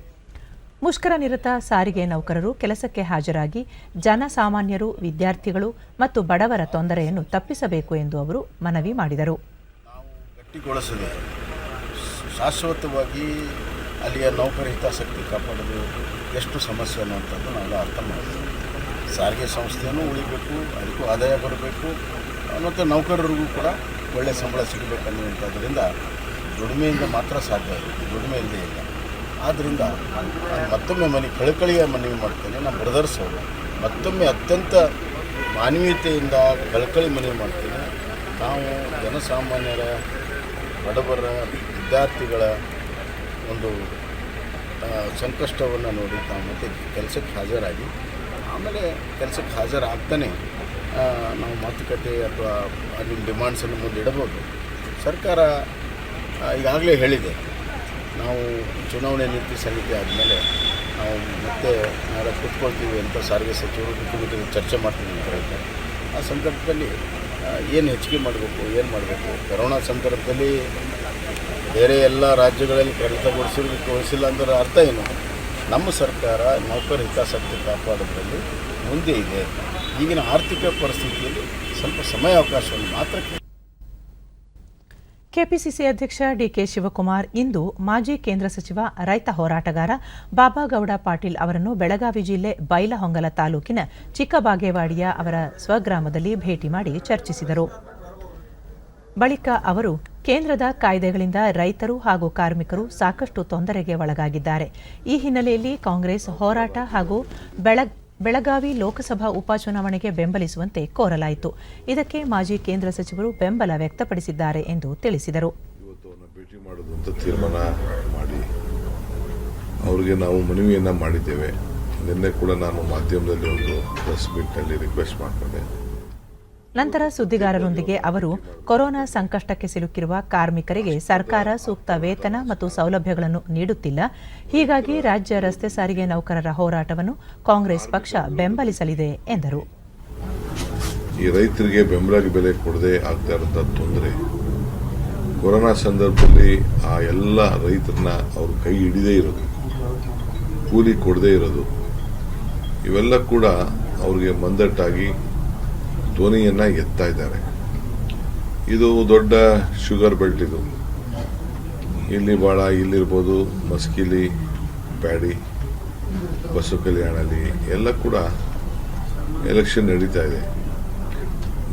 ಮುಷ್ಕರ ನಿರತ ಸಾರಿಗೆ ನೌಕರರು ಕೆಲಸಕ್ಕೆ ಹಾಜರಾಗಿ ಜನಸಾಮಾನ್ಯರು, ವಿದ್ಯಾರ್ಥಿಗಳು ಮತ್ತು ಬಡವರ ತೊಂದರೆಯನ್ನು ತಪ್ಪಿಸಬೇಕು ಎಂದು ಅವರು ಮನವಿ ಮಾಡಿದರು. ಗಟ್ಟಿಗೊಳಿಸದೆ ಶಾಶ್ವತವಾಗಿ ಅಲ್ಲಿಯ ನೌಕರ ಹಿತಾಸಕ್ತಿ ಕಾಪಾಡೋದು ಎಷ್ಟು ಸಮಸ್ಯೆ ಅನ್ನುವಂಥದ್ದು ನಾವೆಲ್ಲ ಅರ್ಥ ಮಾಡಬೇಕು. ಸಾರಿಗೆ ಸಂಸ್ಥೆಯೂ ಉಳಿಬೇಕು, ಅದಕ್ಕೂ ಆದಾಯ ಬರಬೇಕು ಮತ್ತು ನೌಕರರಿಗೂ ಕೂಡ ಒಳ್ಳೆಯ ಸಂಬಳ ಸಿಗಬೇಕನ್ನುವಂಥದ್ರಿಂದ ದುಡಿಮೆಯಿಂದ ಮಾತ್ರ ಸಾಧ್ಯ ಇದೆ, ದುಡಿಮೆ ಇಲ್ಲದೇ ಇಲ್ಲ. ಆದ್ದರಿಂದ ನಾನು ಮತ್ತೊಮ್ಮೆ ಕಳಕಳಿಯ ಮನವಿ ಮಾಡ್ತೇನೆ. ನಮ್ಮ ಬ್ರದರ್ಸ್ ಅವರು ಮತ್ತೊಮ್ಮೆ ಅತ್ಯಂತ ಮಾನವೀಯತೆಯಿಂದ ಕಳಕಳಿ ಮನವಿ ಮಾಡ್ತೇನೆ. ನಾವು ಜನಸಾಮಾನ್ಯರ, ಬಡವರ, ವಿದ್ಯಾರ್ಥಿಗಳ ಒಂದು ಸಂಕಷ್ಟವನ್ನು ನೋಡಿ ತಾವು ಮತ್ತೆ ಕೆಲಸಕ್ಕೆ ಹಾಜರಾಗಿ ಆಮೇಲೆ ಕೆಲಸಕ್ಕೆ ಹಾಜರಾಗ್ತಾನೆ ನಾವು ಮಾತುಕತೆ ಅಥವಾ ನಿಮ್ಮ ಡಿಮಾಂಡ್ಸನ್ನು ಮುಂದಿಡಬಹುದು. ಸರ್ಕಾರ ಈಗಾಗಲೇ ಹೇಳಿದೆ, ನಾವು ಚುನಾವಣೆ ನೀತಿ ಸಮಿತಿ ಆದಮೇಲೆ ನಾವು ಮತ್ತೆ ನಾಳೆ ಕೂತ್ಕೊಳ್ತೀವಿ ಅಂತ ಸಾರಿಗೆ ಸಚಿವರು ಮುಖ್ಯಮಂತ್ರಿಗಳು ಚರ್ಚೆ ಮಾಡ್ತೀವಿ ಅಂತ ಹೇಳ್ತಾರೆ. ಆ ಸಂದರ್ಭದಲ್ಲಿ ಏನು ಹೆಚ್ಚಿಗೆ ಮಾಡಬೇಕು, ಏನು ಮಾಡಬೇಕು, ಕೊರೋನಾ ಸಂದರ್ಭದಲ್ಲಿ ಬೇರೆ ಎಲ್ಲ ರಾಜ್ಯಗಳಲ್ಲಿ ಕಡಿತಗೊಳಿಸಿಲ್ಲ ಅಂದ್ರೆ ಅರ್ಥ ಏನು? ನಮ್ಮ ಸರ್ಕಾರ ನೌಕರ ಹಿತಾಸಕ್ತಿ ಕಾಪಾಡೋದ್ರಲ್ಲಿ ಮುಂದೆ ಇದೆ. ಈಗಿನ ಆರ್ಥಿಕ ಪರಿಸ್ಥಿತಿಯಲ್ಲಿ ಸ್ವಲ್ಪ ಸಮಯಾವಕಾಶವನ್ನು ಮಾತ್ರ. ಕೆಪಿಸಿಸಿ ಅಧ್ಯಕ್ಷ ಡಿಕೆ ಶಿವಕುಮಾರ್ ಇಂದು ಮಾಜಿ ಕೇಂದ್ರ ಸಚಿವ ರೈತ ಹೋರಾಟಗಾರ ಬಾಬಾಗೌಡ ಪಾಟೀಲ್ ಅವರನ್ನು ಬೆಳಗಾವಿ ಜಿಲ್ಲೆ ಬೈಲಹೊಂಗಲ ತಾಲೂಕಿನ ಚಿಕ್ಕಬಾಗೇವಾಡಿಯ ಅವರ ಸ್ವಗ್ರಾಮದಲ್ಲಿ ಭೇಟಿ ಮಾಡಿ ಚರ್ಚಿಸಿದರು. ಬಳಿಕ ಅವರು ಕೇಂದ್ರದ ಕಾಯ್ದೆಗಳಿಂದ ರೈತರು ಹಾಗೂ ಕಾರ್ಮಿಕರು ಸಾಕಷ್ಟು ತೊಂದರೆಗೆ ಒಳಗಾಗಿದ್ದಾರೆ. ಈ ಹಿನ್ನೆಲೆಯಲ್ಲಿ ಕಾಂಗ್ರೆಸ್ ಹೋರಾಟ ಹಾಗೂ ಬೆಳಗಾವಿ ಲೋಕಸಭಾ ಉಪಚುನಾವಣೆಗೆ ಬೆಂಬಲಿಸುವಂತೆ ಕೋರಲಾಯಿತು. ಇದಕ್ಕೆ ಮಾಜಿ ಕೇಂದ್ರ ಸಚಿವರು ಬೆಂಬಲ ವ್ಯಕ್ತಪಡಿಸಿದ್ದಾರೆ ಎಂದು ತಿಳಿಸಿದರು. ಇವತ್ತು ಭೇಟಿ ಮಾಡುವಂತ ತೀರ್ಮಾನ ಮಾಡಿ ಅವರಿಗೆ ನಾವು ಮನವಿಯನ್ನ ಮಾಡಿದ್ದೇವೆ. ನಿನ್ನೆ ಕೂಡ ನಾನು ಮಾಧ್ಯಮದಲ್ಲಿ ಒಂದು ಪ್ರೆಸ್ ಮೀಟ್ನಲ್ಲಿ ರಿಕ್ವೆಸ್ಟ್ ಮಾಡಿಕೊಂಡೆ. ನಂತರ ಸುದ್ದಿಗಾರರೊಂದಿಗೆ ಅವರು ಕೊರೋನಾ ಸಂಕಷ್ಟಕ್ಕೆ ಸಿಲುಕಿರುವ ಕಾರ್ಮಿಕರಿಗೆ ಸರ್ಕಾರ ಸೂಕ್ತ ವೇತನ ಮತ್ತು ಸೌಲಭ್ಯಗಳನ್ನು ನೀಡುತ್ತಿಲ್ಲ. ಹೀಗಾಗಿ ರಾಜ್ಯ ರಸ್ತೆ ಸಾರಿಗೆ ನೌಕರರ ಹೋರಾಟವನ್ನು ಕಾಂಗ್ರೆಸ್ ಪಕ್ಷ ಬೆಂಬಲಿಸಲಿದೆ ಎಂದರು. ಈ ರೈತರಿಗೆ ಬೆಂಬಲ ಬೆಲೆ ಕೊಡದೆ ಆಗ್ತಾ ಇರುವಂತಹ ತೊಂದರೆ, ಕೊರೋನಾ ಸಂದರ್ಭದಲ್ಲಿ ಆ ಎಲ್ಲ ರೈತರನ್ನ ಅವ್ರ ಕೈ ಹಿಡಿದೇ ಇರೋದು, ಕೂಲಿ ಕೊಡದೇ ಇರೋದು, ಇವೆಲ್ಲ ಕೂಡ ಅವ್ರಿಗೆ ಮಂದಟ್ಟಾಗಿ ಧ್ವನಿಯನ್ನ ಎತ್ತಾ ಇದ್ದಾರೆ. ಇದು ದೊಡ್ಡ ಶುಗರ್ ಬೆಲ್ಟ್. ಇದು ಇಲ್ಲಿ ಭಾಳ ಇಲ್ಲಿರ್ಬೋದು, ಮಸ್ಕಿಲಿ, ಪ್ಯಾಡಿ, ಬಸವ ಕಲ್ಯಾಣಲ್ಲಿ ಎಲ್ಲ ಕೂಡ ಎಲೆಕ್ಷನ್ ನಡೀತಾ ಇದೆ.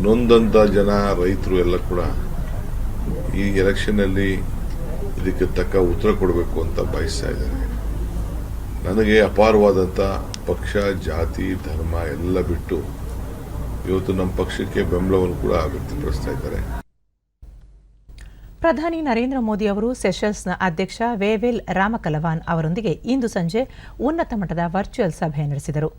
ನೊಂದಂತ ಜನ ರೈತರು ಎಲ್ಲ ಕೂಡ ಈ ಎಲೆಕ್ಷನ್ನಲ್ಲಿ ಇದಕ್ಕೆ ತಕ್ಕ ಉತ್ತರ ಕೊಡಬೇಕು ಅಂತ ಬಯಸ್ತಾ ಇದ್ದಾರೆ. ನನಗೆ ಅಪಾರವಾದಂಥ ಪಕ್ಷ, ಜಾತಿ, ಧರ್ಮ ಎಲ್ಲ ಬಿಟ್ಟು ಇವತ್ತು ನಮ್ಮ ಪಕ್ಷಕ್ಕೆ ಬೆಂಬಲವನ್ನು ಕೂಡ ವ್ಯಕ್ತಪಡಿಸ್ತಾ ಇದ್ದಾರೆ. ಪ್ರಧಾನಿ ನರೇಂದ್ರ ಮೋದಿ ಅವರು ಸೆಷಲ್ಸ್ನ ಅಧ್ಯಕ್ಷ ವೇವೆಲ್ ರಾಮಕಲವಾನ್ ಅವರೊಂದಿಗೆ ಇಂದು ಸಂಜೆ ಉನ್ನತ ಮಟ್ಟದ ವರ್ಚುವಲ್ ಸಭೆ ನಡೆಸಿದರು.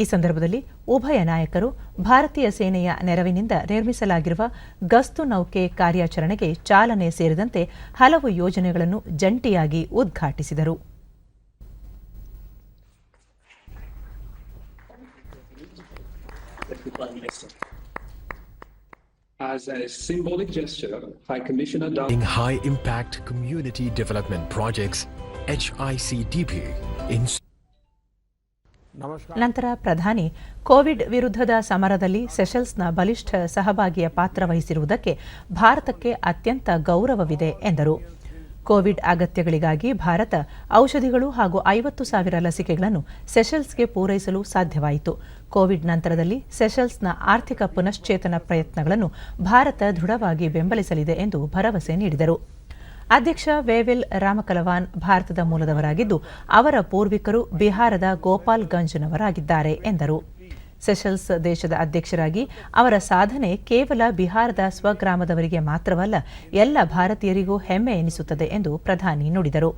ಈ ಸಂದರ್ಭದಲ್ಲಿ ಉಭಯ ನಾಯಕರು ಭಾರತೀಯ ಸೇನೆಯ ನೆರವಿನಿಂದ ನಿರ್ಮಿಸಲಾಗಿರುವ ಗಸ್ತು ನೌಕೆ ಕಾರ್ಯಾಚರಣೆಗೆ ಚಾಲನೆ ಸೇರಿದಂತೆ ಹಲವು ಯೋಜನೆಗಳನ್ನು ಜಂಟಿಯಾಗಿ ಉದ್ಘಾಟಿಸಿದರು. As a symbolic gesture, High Commissioner High Impact Community Development Projects HICDP in ನಂತರ ಪ್ರಧಾನಿ ಕೋವಿಡ್ ವಿರುದ್ಧದ ಸಮರದಲ್ಲಿ ಸೆಷಲ್ಸ್ನ ಬಲಿಷ್ಠ ಸಹಭಾಗಿಯ ಪಾತ್ರ ವಹಿಸಿರುವುದಕ್ಕೆ ಭಾರತಕ್ಕೆ ಅತ್ಯಂತ ಗೌರವವಿದೆ ಎಂದರು. ಕೋವಿಡ್ ಅಗತ್ಯಗಳಿಗಾಗಿ ಭಾರತ ಔಷಧಿಗಳು ಹಾಗೂ 50,000 ಲಸಿಕೆಗಳನ್ನು ಸೆಷಲ್ಸ್ಗೆ ಪೂರೈಸಲು ಸಾಧ್ಯವಾಯಿತು. ಕೋವಿಡ್ ನಂತರದಲ್ಲಿ ಸೆಷಲ್ಸ್ನ ಆರ್ಥಿಕ ಪುನಶ್ಚೇತನ ಪ್ರಯತ್ನಗಳನ್ನು ಭಾರತ ದೃಢವಾಗಿ ಬೆಂಬಲಿಸಲಿದೆ ಎಂದು ಭರವಸೆ ನೀಡಿದರು. ಅಧ್ಯಕ್ಷ ವೇವೆಲ್ ರಾಮಕಲವಾನ್ ಭಾರತದ ಮೂಲದವರಾಗಿದ್ದು, ಅವರ ಪೂರ್ವಿಕರು ಬಿಹಾರದ ಗೋಪಾಲ್ಗಂಜ್ನವರಾಗಿದ್ದಾರೆ ಎಂದರು. ಸೆಷಲ್ಸ್ ದೇಶದ ಅಧ್ಯಕ್ಷರಾಗಿ ಅವರ ಸಾಧನೆ ಕೇವಲ ಬಿಹಾರದ ಸ್ವಗ್ರಾಮದವರಿಗೆ ಮಾತ್ರವಲ್ಲ, ಎಲ್ಲ ಭಾರತೀಯರಿಗೂ ಹೆಮ್ಮೆ ಎನಿಸುತ್ತದೆ ಎಂದು ಪ್ರಧಾನಿ ನುಡಿದರು.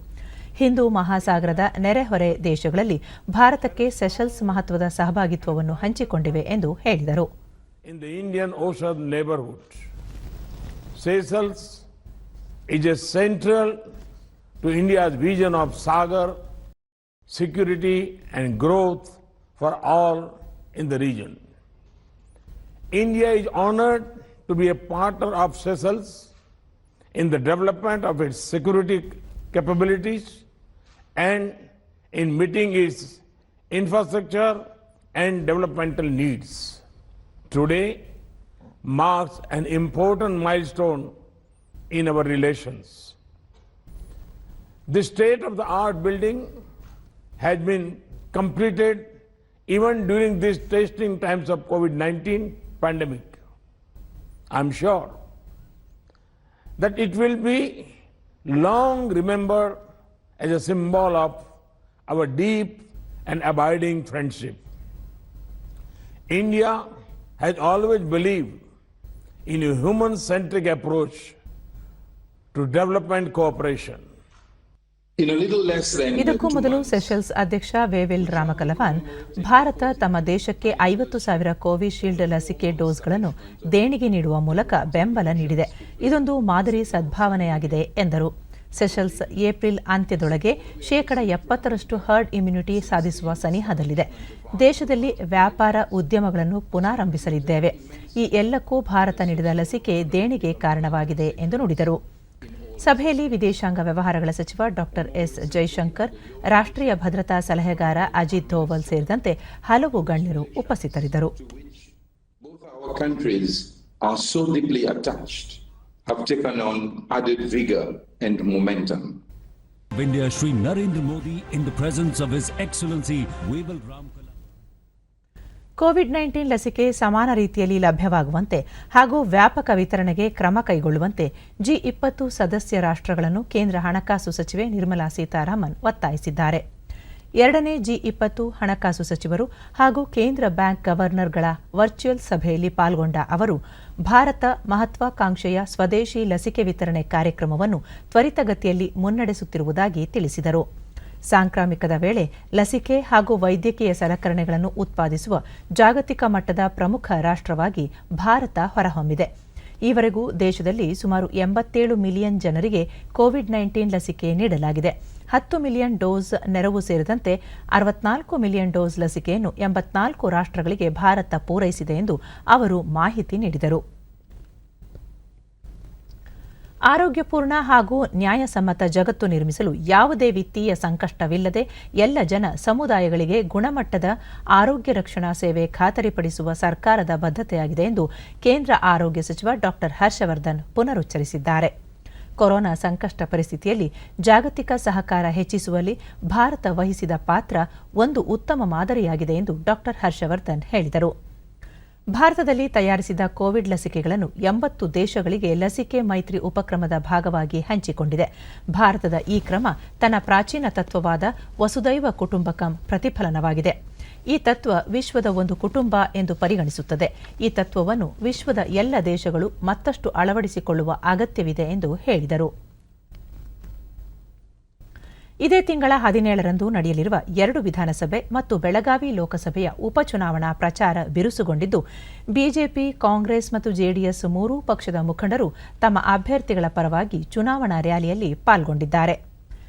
ಹಿಂದೂ ಮಹಾಸಾಗರದ ನೆರೆಹೊರೆ ದೇಶಗಳಲ್ಲಿ ಭಾರತಕ್ಕೆ ಸೆಷಲ್ಸ್ ಮಹತ್ವದ ಸಹಭಾಗಿತ್ವವನ್ನು ಹಂಚಿಕೊಂಡಿವೆ ಎಂದು ಹೇಳಿದರು. In the Indian Ocean neighborhood, Seychelles is a central to India's vision of Sagar, security and growth for all in the region. India is honored to be a partner of Seychelles in the development of its security capabilities and in meeting its infrastructure and developmental needs. Today marks an important milestone in our relations. The state-of-the-art building has been completed even during these testing times of COVID-19 pandemic. I'm sure that it will be long remembered as a symbol of our deep and abiding friendship. India has always believed in a human-centric approach to development cooperation. ಇದಕ್ಕೂ ಮೊದಲು ಸೆಷಲ್ಸ್ ಅಧ್ಯಕ್ಷ ವೇವಿಲ್ ರಾಮಕಲವಾನ್ ಭಾರತ ತಮ್ಮ ದೇಶಕ್ಕೆ 50,000 ಕೋವಿಶೀಲ್ಡ್ ಲಸಿಕೆ ಡೋಸ್ಗಳನ್ನು ದೇಣಿಗೆ ನೀಡುವ ಮೂಲಕ ಬೆಂಬಲ ನೀಡಿದೆ. ಇದೊಂದು ಮಾದರಿ ಸದ್ಭಾವನೆಯಾಗಿದೆ ಎಂದರು. ಸೆಷಲ್ಸ್ ಏಪ್ರಿಲ್ ಅಂತ್ಯದೊಳಗೆ 70% ಹರ್ಡ್ ಇಮ್ಯುನಿಟಿ ಸಾಧಿಸುವ ಸನಿಹದಲ್ಲಿದೆ. ದೇಶದಲ್ಲಿ ವ್ಯಾಪಾರ ಉದ್ಯಮಗಳನ್ನು ಪುನರಾರಂಭಿಸಲಿದ್ದೇವೆ. ಈ ಎಲ್ಲಕ್ಕೂ ಭಾರತ ನೀಡಿದ ಲಸಿಕೆ ದೇಣಿಗೆ ಕಾರಣವಾಗಿದೆ ಎಂದು ನುಡಿದರು. ಸಭೆಯಲ್ಲಿ ವಿದೇಶಾಂಗ ವ್ಯವಹಾರಗಳ ಸಚಿವ ಡಾಕ್ಟರ್ ಎಸ್ ಜೈಶಂಕರ್, ರಾಷ್ಟ್ರೀಯ ಭದ್ರತಾ ಸಲಹೆಗಾರ ಅಜಿತ್ ಧೋವಲ್ ಸೇರಿದಂತೆ ಹಲವು ಗಣ್ಯರು ಉಪಸ್ಥಿತರಿದ್ದರು. have taken on added vigor and momentum. India Shri Narendra Modi in the presence of His Excellency Wavel Ramkala. COVID-19 ಲಸಿಕೆ ಸಮಾನ ರೀತಿಯಲ್ಲಿ ಲಭ್ಯವಾಗುವಂತೆ ಹಾಗೂ ವ್ಯಾಪಕ ವಿತರಣೆಗೆ ಕ್ರಮ ಕೈಗೊಳ್ಳುವಂತೆ G20 ಸದಸ್ಯ ರಾಷ್ಟ್ರಗಳನ್ನು ಕೇಂದ್ರ ಹಣಕಾಸು ಸಚಿವೆ ನಿರ್ಮಲಾ ಸೀತಾರಾಮನ್ ಒತ್ತಾಯಿಸಿದ್ದಾರೆ. ಎರಡನೇ G20 ಹಣಕಾಸು ಸಚಿವರು ಹಾಗೂ ಕೇಂದ್ರ ಬ್ಯಾಂಕ್ ಗವರ್ನರ್ಗಳ ವರ್ಚುವಲ್ ಸಭೆಯಲ್ಲಿ ಪಾಲ್ಗೊಂಡ ಅವರು ಭಾರತ ಮಹತ್ವಾಕಾಂಕ್ಷೆಯ ಸ್ವದೇಶಿ ಲಸಿಕೆ ವಿತರಣೆ ಕಾರ್ಯಕ್ರಮವನ್ನು ತ್ವರಿತಗತಿಯಲ್ಲಿ ಮುನ್ನಡೆಸುತ್ತಿರುವುದಾಗಿ ತಿಳಿಸಿದರು. ಸಾಂಕ್ರಾಮಿಕದ ವೇಳೆ ಲಸಿಕೆ ಹಾಗೂ ವೈದ್ಯಕೀಯ ಸಲಕರಣೆಗಳನ್ನು ಉತ್ಪಾದಿಸುವ ಜಾಗತಿಕ ಮಟ್ಟದ ಪ್ರಮುಖ ರಾಷ್ಟ್ರವಾಗಿ ಭಾರತ ಹೊರಹೊಮ್ಮಿದೆ. ಈವರೆಗೂ ದೇಶದಲ್ಲಿ ಸುಮಾರು 87 ಮಿಲಿಯನ್ ಜನರಿಗೆ ಕೋವಿಡ್-19 ಲಸಿಕೆ ನೀಡಲಾಗಿದೆ. 10 ಮಿಲಿಯನ್ ಡೋಸ್ ನೆರವು ಸೇರಿದಂತೆ 64 ಮಿಲಿಯನ್ ಡೋಸ್ ಲಸಿಕೆಯನ್ನು 84 ರಾಷ್ಟ್ರಗಳಿಗೆ ಭಾರತ ಪೂರೈಸಿದೆ ಎಂದು ಅವರು ಮಾಹಿತಿ ನೀಡಿದರು. ಆರೋಗ್ಯಪೂರ್ಣ ಹಾಗೂ ನ್ಯಾಯಸಮ್ಮತ ಜಗತ್ತು ನಿರ್ಮಿಸಲು ಯಾವುದೇ ವಿತ್ತೀಯ ಸಂಕಷ್ಟವಿಲ್ಲದೆ ಎಲ್ಲ ಸಮುದಾಯಗಳಿಗೆ ಗುಣಮಟ್ಟದ ಆರೋಗ್ಯ ರಕ್ಷಣಾ ಸೇವೆ ಖಾತರಿಪಡಿಸುವ ಸರ್ಕಾರದ ಬದ್ಧತೆಯಾಗಿದೆ ಎಂದು ಕೇಂದ್ರ ಆರೋಗ್ಯ ಸಚಿವ ಡಾಕ್ಟರ್ ಹರ್ಷವರ್ಧನ್ ಪುನರುಚ್ಚರಿಸಿದ್ದಾರೆ. ಕೊರೋನಾ ಸಂಕಷ್ಟ ಪರಿಸ್ಥಿತಿಯಲ್ಲಿ ಜಾಗತಿಕ ಸಹಕಾರ ಹೆಚ್ಚಿಸುವಲ್ಲಿ ಭಾರತ ವಹಿಸಿದ ಪಾತ್ರ ಒಂದು ಉತ್ತಮ ಮಾದರಿಯಾಗಿದೆ ಎಂದು ಡಾಕ್ಟರ್ ಹರ್ಷವರ್ಧನ್ ಹೇಳಿದರು. ಭಾರತದಲ್ಲಿ ತಯಾರಿಸಿದ ಕೋವಿಡ್ ಲಸಿಕೆಗಳನ್ನು 80 ದೇಶಗಳಿಗೆ ಲಸಿಕೆ ಮೈತ್ರಿ ಉಪಕ್ರಮದ ಭಾಗವಾಗಿ ಹಂಚಿಕೊಂಡಿದೆ. ಭಾರತದ ಈ ಕ್ರಮ ತನ್ನ ಪ್ರಾಚೀನ ತತ್ವವಾದ ವಸುದೈವ ಕುಟುಂಬಕಂ ಪ್ರತಿಫಲನವಾಗಿದೆ. ಈ ತತ್ವ ವಿಶ್ವದ ಒಂದು ಕುಟುಂಬ ಎಂದು ಪರಿಗಣಿಸುತ್ತದೆ. ಈ ತತ್ವವನ್ನು ವಿಶ್ವದ ಎಲ್ಲ ದೇಶಗಳು ಮತ್ತಷ್ಟು ಅಳವಡಿಸಿಕೊಳ್ಳುವ ಅಗತ್ಯವಿದೆ ಎಂದು ಹೇಳಿದರು. ಇದೇ ತಿಂಗಳ 17ರಂದು ನಡೆಯಲಿರುವ 2 ವಿಧಾನಸಭೆ ಮತ್ತು ಬೆಳಗಾವಿ ಲೋಕಸಭೆಯ ಉಪಚುನಾವಣಾ ಪ್ರಚಾರ ಬಿರುಸುಗೊಂಡಿದ್ದು, ಬಿಜೆಪಿ, ಕಾಂಗ್ರೆಸ್ ಮತ್ತು ಜೆಡಿಎಸ್ ಮೂರೂ ಪಕ್ಷದ ಮುಖಂಡರು ತಮ್ಮ ಅಭ್ಯರ್ಥಿಗಳ ಪರವಾಗಿ ಚುನಾವಣಾ ರ್ಯಾಲಿಯಲ್ಲಿ ಪಾಲ್ಗೊಂಡಿದ್ದಾರೆ.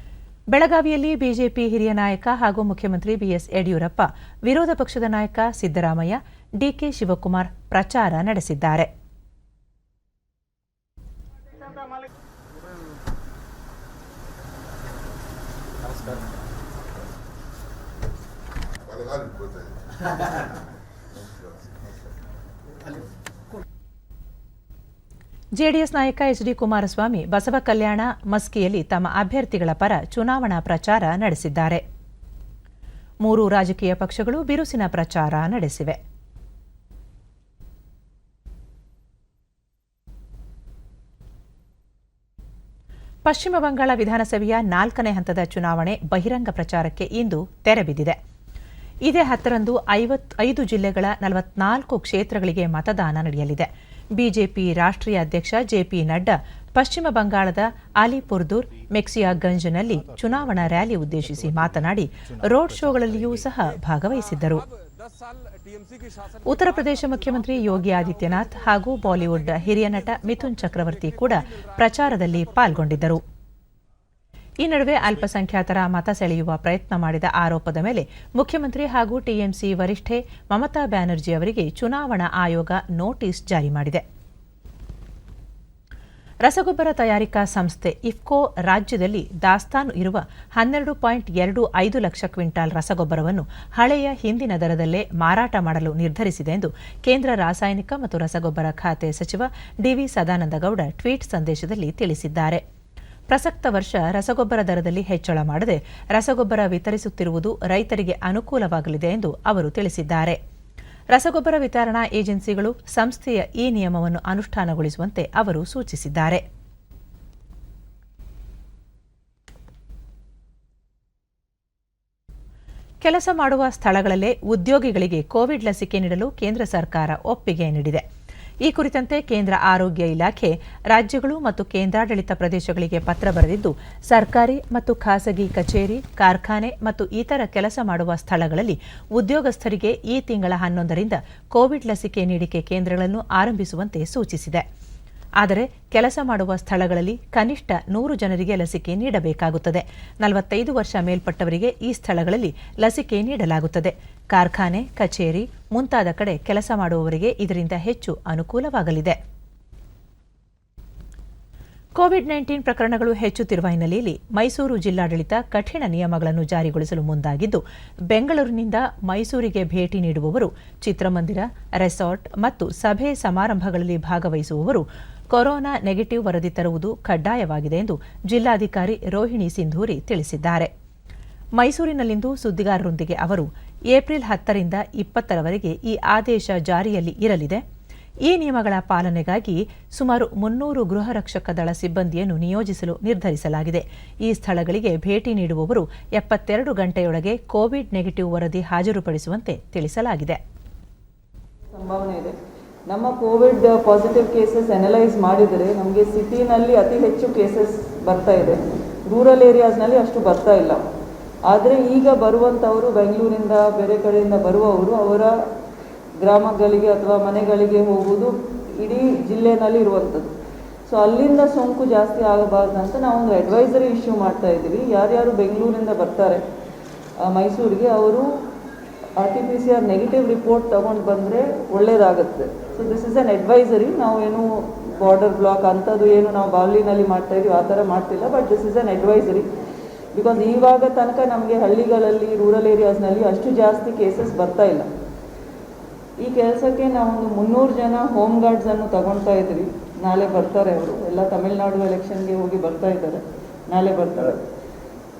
ಬೆಳಗಾವಿಯಲ್ಲಿ ಬಿಜೆಪಿ ಹಿರಿಯ ನಾಯಕ ಹಾಗೂ ಮುಖ್ಯಮಂತ್ರಿ ಬಿಎಸ್ ಯಡಿಯೂರಪ್ಪ, ವಿರೋಧ ಪಕ್ಷದ ನಾಯಕ ಸಿದ್ದರಾಮಯ್ಯ, ಡಿಕೆ ಶಿವಕುಮಾರ್ ಪ್ರಚಾರ ನಡೆಸಿದ್ದಾರೆ. ಜೆಡಿಎಸ್ ನಾಯಕ ಎಚ್ಡಿ ಕುಮಾರಸ್ವಾಮಿ ಬಸವ ಕಲ್ಯಾಣ ಮಸ್ಕಿಯಲ್ಲಿ ತಮ್ಮ ಅಭ್ಯರ್ಥಿಗಳ ಪರ ಚುನಾವಣಾ ಪ್ರಚಾರ ನಡೆಸಿದ್ದಾರೆ. ಮೂರೂ ರಾಜಕೀಯ ಪಕ್ಷಗಳು ಬಿರುಸಿನ ಪ್ರಚಾರ ನಡೆಸಿವೆ. ಪಶ್ಚಿಮ ಬಂಗಾಳ ವಿಧಾನಸಭೆಯ 4ನೇ ಹಂತದ ಚುನಾವಣೆ ಬಹಿರಂಗ ಪ್ರಚಾರಕ್ಕೆ ಇಂದು ತೆರೆಬಿದ್ದಿದೆ. ಇದೇ 10ರಂದು 5 ಜಿಲ್ಲೆಗಳ 44 ಕ್ಷೇತ್ರಗಳಿಗೆ ಮತದಾನ ನಡೆಯಲಿದೆ. ಬಿಜೆಪಿ ರಾಷ್ಟ್ರೀಯ ಅಧ್ಯಕ್ಷ ಜೆಪಿ ನಡ್ಡಾ ಪಶ್ಚಿಮ ಬಂಗಾಳದ ಅಲಿಪುರ್ದೂರ್ ಮೆಕ್ಸಿಯಾಗಂಜ್ನಲ್ಲಿ ಚುನಾವಣಾ ರ್ಯಾಲಿ ಉದ್ದೇಶಿಸಿ ಮಾತನಾಡಿ ರೋಡ್ ಶೋಗಳಲ್ಲಿಯೂ ಸಹ ಭಾಗವಹಿಸಿದ್ದರು. ಉತ್ತರ ಪ್ರದೇಶ ಮುಖ್ಯಮಂತ್ರಿ ಯೋಗಿ ಆದಿತ್ಯನಾಥ್ ಹಾಗೂ ಬಾಲಿವುಡ್ ಹಿರಿಯ ನಟ ಮಿಥುನ್ ಚಕ್ರವರ್ತಿ ಕೂಡ ಪ್ರಚಾರದಲ್ಲಿ ಪಾಲ್ಗೊಂಡಿದ್ದರು. ಈ ನಡುವೆ ಅಲ್ಪಸಂಖ್ಯಾತರ ಮತ ಸೆಳೆಯುವ ಪ್ರಯತ್ನ ಮಾಡಿದ ಆರೋಪದ ಮೇಲೆ ಮುಖ್ಯಮಂತ್ರಿ ಹಾಗೂ ಟಿಎಂಸಿ ವರಿಷ್ಠೆ ಮಮತಾ ಬ್ಯಾನರ್ಜಿ ಅವರಿಗೆ ಚುನಾವಣಾ ಆಯೋಗ ನೋಟಿಸ್ ಜಾರಿ ಮಾಡಿದೆ. ರಸಗೊಬ್ಬರ ತಯಾರಿಕಾ ಸಂಸ್ಥೆ ಇಫ್ಕೋ ರಾಜ್ಯದಲ್ಲಿ ದಾಸ್ತಾನು ಇರುವ 12.25 ಲಕ್ಷ ಕ್ವಿಂಟಾಲ್ ರಸಗೊಬ್ಬರವನ್ನು ಹಳೆಯ ಹಿಂದಿನ ದರದಲ್ಲೇ ಮಾರಾಟ ಮಾಡಲು ನಿರ್ಧರಿಸಿದೆ ಎಂದು ಕೇಂದ್ರ ರಾಸಾಯನಿಕ ಮತ್ತು ರಸಗೊಬ್ಬರ ಖಾತೆ ಸಚಿವ ಡಿವಿ ಸದಾನಂದಗೌಡ ಟ್ವೀಟ್ ಸಂದೇಶದಲ್ಲಿ ತಿಳಿಸಿದ್ದಾರೆ. ಪ್ರಸಕ್ತ ವರ್ಷ ರಸಗೊಬ್ಬರ ದರದಲ್ಲಿ ಹೆಚ್ಚಳ ಮಾಡದೆ ರಸಗೊಬ್ಬರ ವಿತರಿಸುತ್ತಿರುವುದು ರೈತರಿಗೆ ಅನುಕೂಲವಾಗಲಿದೆ ಎಂದು ಅವರು ತಿಳಿಸಿದ್ದಾರೆ. ರಸಗೊಬ್ಬರ ವಿತರಣಾ ಏಜೆನ್ಸಿಗಳು ಸಂಸ್ಥೆಯ ಈ ನಿಯಮವನ್ನು ಅನುಷ್ಠಾನಗೊಳಿಸುವಂತೆ ಅವರು ಸೂಚಿಸಿದ್ದಾರೆ. ಕೆಲಸ ಮಾಡುವ ಸ್ಥಳಗಳಲ್ಲೇ ಉದ್ಯೋಗಿಗಳಿಗೆ ಕೋವಿಡ್ ಲಸಿಕೆ ನೀಡಲು ಕೇಂದ್ರ ಸರ್ಕಾರ ಒಪ್ಪಿಗೆ ನೀಡಿದೆ. ಈ ಕುರಿತಂತೆ ಕೇಂದ್ರ ಆರೋಗ್ಯ ಇಲಾಖೆ ರಾಜ್ಯಗಳು ಮತ್ತು ಕೇಂದ್ರಾಡಳಿತ ಪ್ರದೇಶಗಳಿಗೆ ಪತ್ರ ಬರೆದಿದ್ದು, ಸರ್ಕಾರಿ ಮತ್ತು ಖಾಸಗಿ ಕಚೇರಿ, ಕಾರ್ಖಾನೆ ಮತ್ತು ಇತರ ಕೆಲಸ ಮಾಡುವ ಸ್ಥಳಗಳಲ್ಲಿ ಉದ್ಯೋಗಸ್ಥರಿಗೆ ಈ ತಿಂಗಳ 11ರಿಂದ ಕೋವಿಡ್ ಲಸಿಕೆ ನೀಡಿಕೆ ಕೇಂದ್ರಗಳನ್ನು ಆರಂಭಿಸುವಂತೆ ಸೂಚಿಸಿದೆ. ಆದರೆ ಕೆಲಸ ಮಾಡುವ ಸ್ಥಳಗಳಲ್ಲಿ ಕನಿಷ್ಠ 100 ಜನರಿಗೆ ಲಸಿಕೆ ನೀಡಬೇಕಾಗುತ್ತದೆ. 45 ವರ್ಷ ಮೇಲ್ಪಟ್ಟವರಿಗೆ ಈ ಸ್ಥಳಗಳಲ್ಲಿ ಲಸಿಕೆ ನೀಡಲಾಗುತ್ತದೆ. ಕಾರ್ಖಾನೆ, ಕಚೇರಿ ಮುಂತಾದ ಕಡೆ ಕೆಲಸ ಮಾಡುವವರಿಗೆ ಇದರಿಂದ ಹೆಚ್ಚು ಅನುಕೂಲವಾಗಲಿದೆ. ಕೋವಿಡ್-19 ಪ್ರಕರಣಗಳು ಹೆಚ್ಚುತ್ತಿರುವ ಹಿನ್ನೆಲೆಯಲ್ಲಿ ಮೈಸೂರು ಜಿಲ್ಲಾಡಳಿತ ಕಠಿಣ ನಿಯಮಗಳನ್ನು ಜಾರಿಗೊಳಿಸಲು ಮುಂದಾಗಿದ್ದು, ಬೆಂಗಳೂರಿನಿಂದ ಮೈಸೂರಿಗೆ ಭೇಟಿ ನೀಡುವವರು, ಚಿತ್ರಮಂದಿರ, ರೆಸಾರ್ಟ್ ಮತ್ತು ಸಭೆ ಸಮಾರಂಭಗಳಲ್ಲಿ ಭಾಗವಹಿಸುವವರು ಕೊರೋನಾ ನೆಗೆಟಿವ್ ವರದಿ ತರುವುದು ಕಡ್ಡಾಯವಾಗಿದೆ ಎಂದು ಜಿಲ್ಲಾಧಿಕಾರಿ ರೋಹಿಣಿ ಸಿಂಧೂರಿ ತಿಳಿಸಿದ್ದಾರೆ. ಮೈಸೂರಿನಲ್ಲಿಂದು ಸುದ್ದಿಗಾರರೊಂದಿಗೆ ಅವರು ಏಪ್ರಿಲ್ 10ರಿಂದ 20ರವರೆಗೆ ಈ ಆದೇಶ ಜಾರಿಯಲ್ಲಿ ಇರಲಿದೆ. ಈ ನಿಯಮಗಳ ಪಾಲನೆಗಾಗಿ ಸುಮಾರು 300 ಗೃಹ ರಕ್ಷಕ ದಳ ಸಿಬ್ಬಂದಿಯನ್ನು ನಿಯೋಜಿಸಲು ನಿರ್ಧರಿಸಲಾಗಿದೆ. ಈ ಸ್ಥಳಗಳಿಗೆ ಭೇಟಿ ನೀಡುವವರು 72 ಗಂಟೆಯೊಳಗೆ ಕೋವಿಡ್ ನೆಗೆಟಿವ್ ವರದಿ ಹಾಜರುಪಡಿಸುವಂತೆ ತಿಳಿಸಲಾಗಿದೆ. ಸಂಭಾವನೆ ಇದೆ. ನಮ್ಮ ಕೋವಿಡ್ ಪಾಸಿಟಿವ್ ಕೇಸಸ್ ಅನಲೈಸ್ ಮಾಡಿದರೆ ನಮಗೆ ಸಿಟಿನಲ್ಲಿ ಅತಿ ಹೆಚ್ಚು ಕೇಸಸ್ ಬರ್ತಾ ಇದೆ, ರೂರಲ್ ಏರಿಯಾಸ್ನಲ್ಲಿ ಅಷ್ಟು ಬರ್ತಾ ಇಲ್ಲ. ಆದರೆ ಈಗ ಬರುವಂಥವರು ಬೆಂಗಳೂರಿಂದ ಬೇರೆ ಕಡೆಯಿಂದ ಬರುವವರು ಅವರ ಗ್ರಾಮಗಳಿಗೆ ಅಥವಾ ಮನೆಗಳಿಗೆ ಹೋಗುವುದು ಇಡೀ ಜಿಲ್ಲೆಯಲ್ಲಿ ಇರುವಂಥದ್ದು. ಸೊ ಅಲ್ಲಿಂದ ಸೋಂಕು ಜಾಸ್ತಿ ಆಗಬಾರ್ದಂತ ನಾವೊಂದು ಅಡ್ವೈಸರಿ ಇಶ್ಯೂ ಮಾಡ್ತಾ ಇದ್ದೀವಿ. ಯಾರ್ಯಾರು ಬೆಂಗಳೂರಿಂದ ಬರ್ತಾರೆ ಮೈಸೂರಿಗೆ ಅವರು RT-PCR ನೆಗೆಟಿವ್ ರಿಪೋರ್ಟ್ ತಗೊಂಡು ಬಂದರೆ ಒಳ್ಳೆಯದಾಗುತ್ತೆ. So this is an advisory. ನಾವೇನು ಬಾರ್ಡರ್ ಬ್ಲಾಕ್ ಅಂಥದ್ದು ಏನು ನಾವು ಬಾವ್ಲಿನಲ್ಲಿ ಮಾಡ್ತಾ ಇದೀವಿ ಆ ಥರ ಮಾಡ್ತಿಲ್ಲ, but this is an advisory. Because ಇವಾಗ ತನಕ ನಮಗೆ ಹಳ್ಳಿಗಳಲ್ಲಿ ರೂರಲ್ ಏರಿಯಾಸ್ನಲ್ಲಿ ಅಷ್ಟು ಜಾಸ್ತಿ ಕೇಸಸ್ ಬರ್ತಾ ಇಲ್ಲ. ಈ ಕೆಲಸಕ್ಕೆ ನಾವೊಂದು 300 ಜನ ಹೋಮ್ ಗಾರ್ಡ್ಸನ್ನು ತಗೊಳ್ತಾ ಇದ್ವಿ. ನಾಳೆ ಬರ್ತಾರೆ ಅವರು, ಎಲ್ಲ ತಮಿಳುನಾಡು ಎಲೆಕ್ಷನ್ಗೆ ಹೋಗಿ ಬರ್ತಾ ಇದ್ದಾರೆ, ನಾಳೆ ಬರ್ತಾರೆ.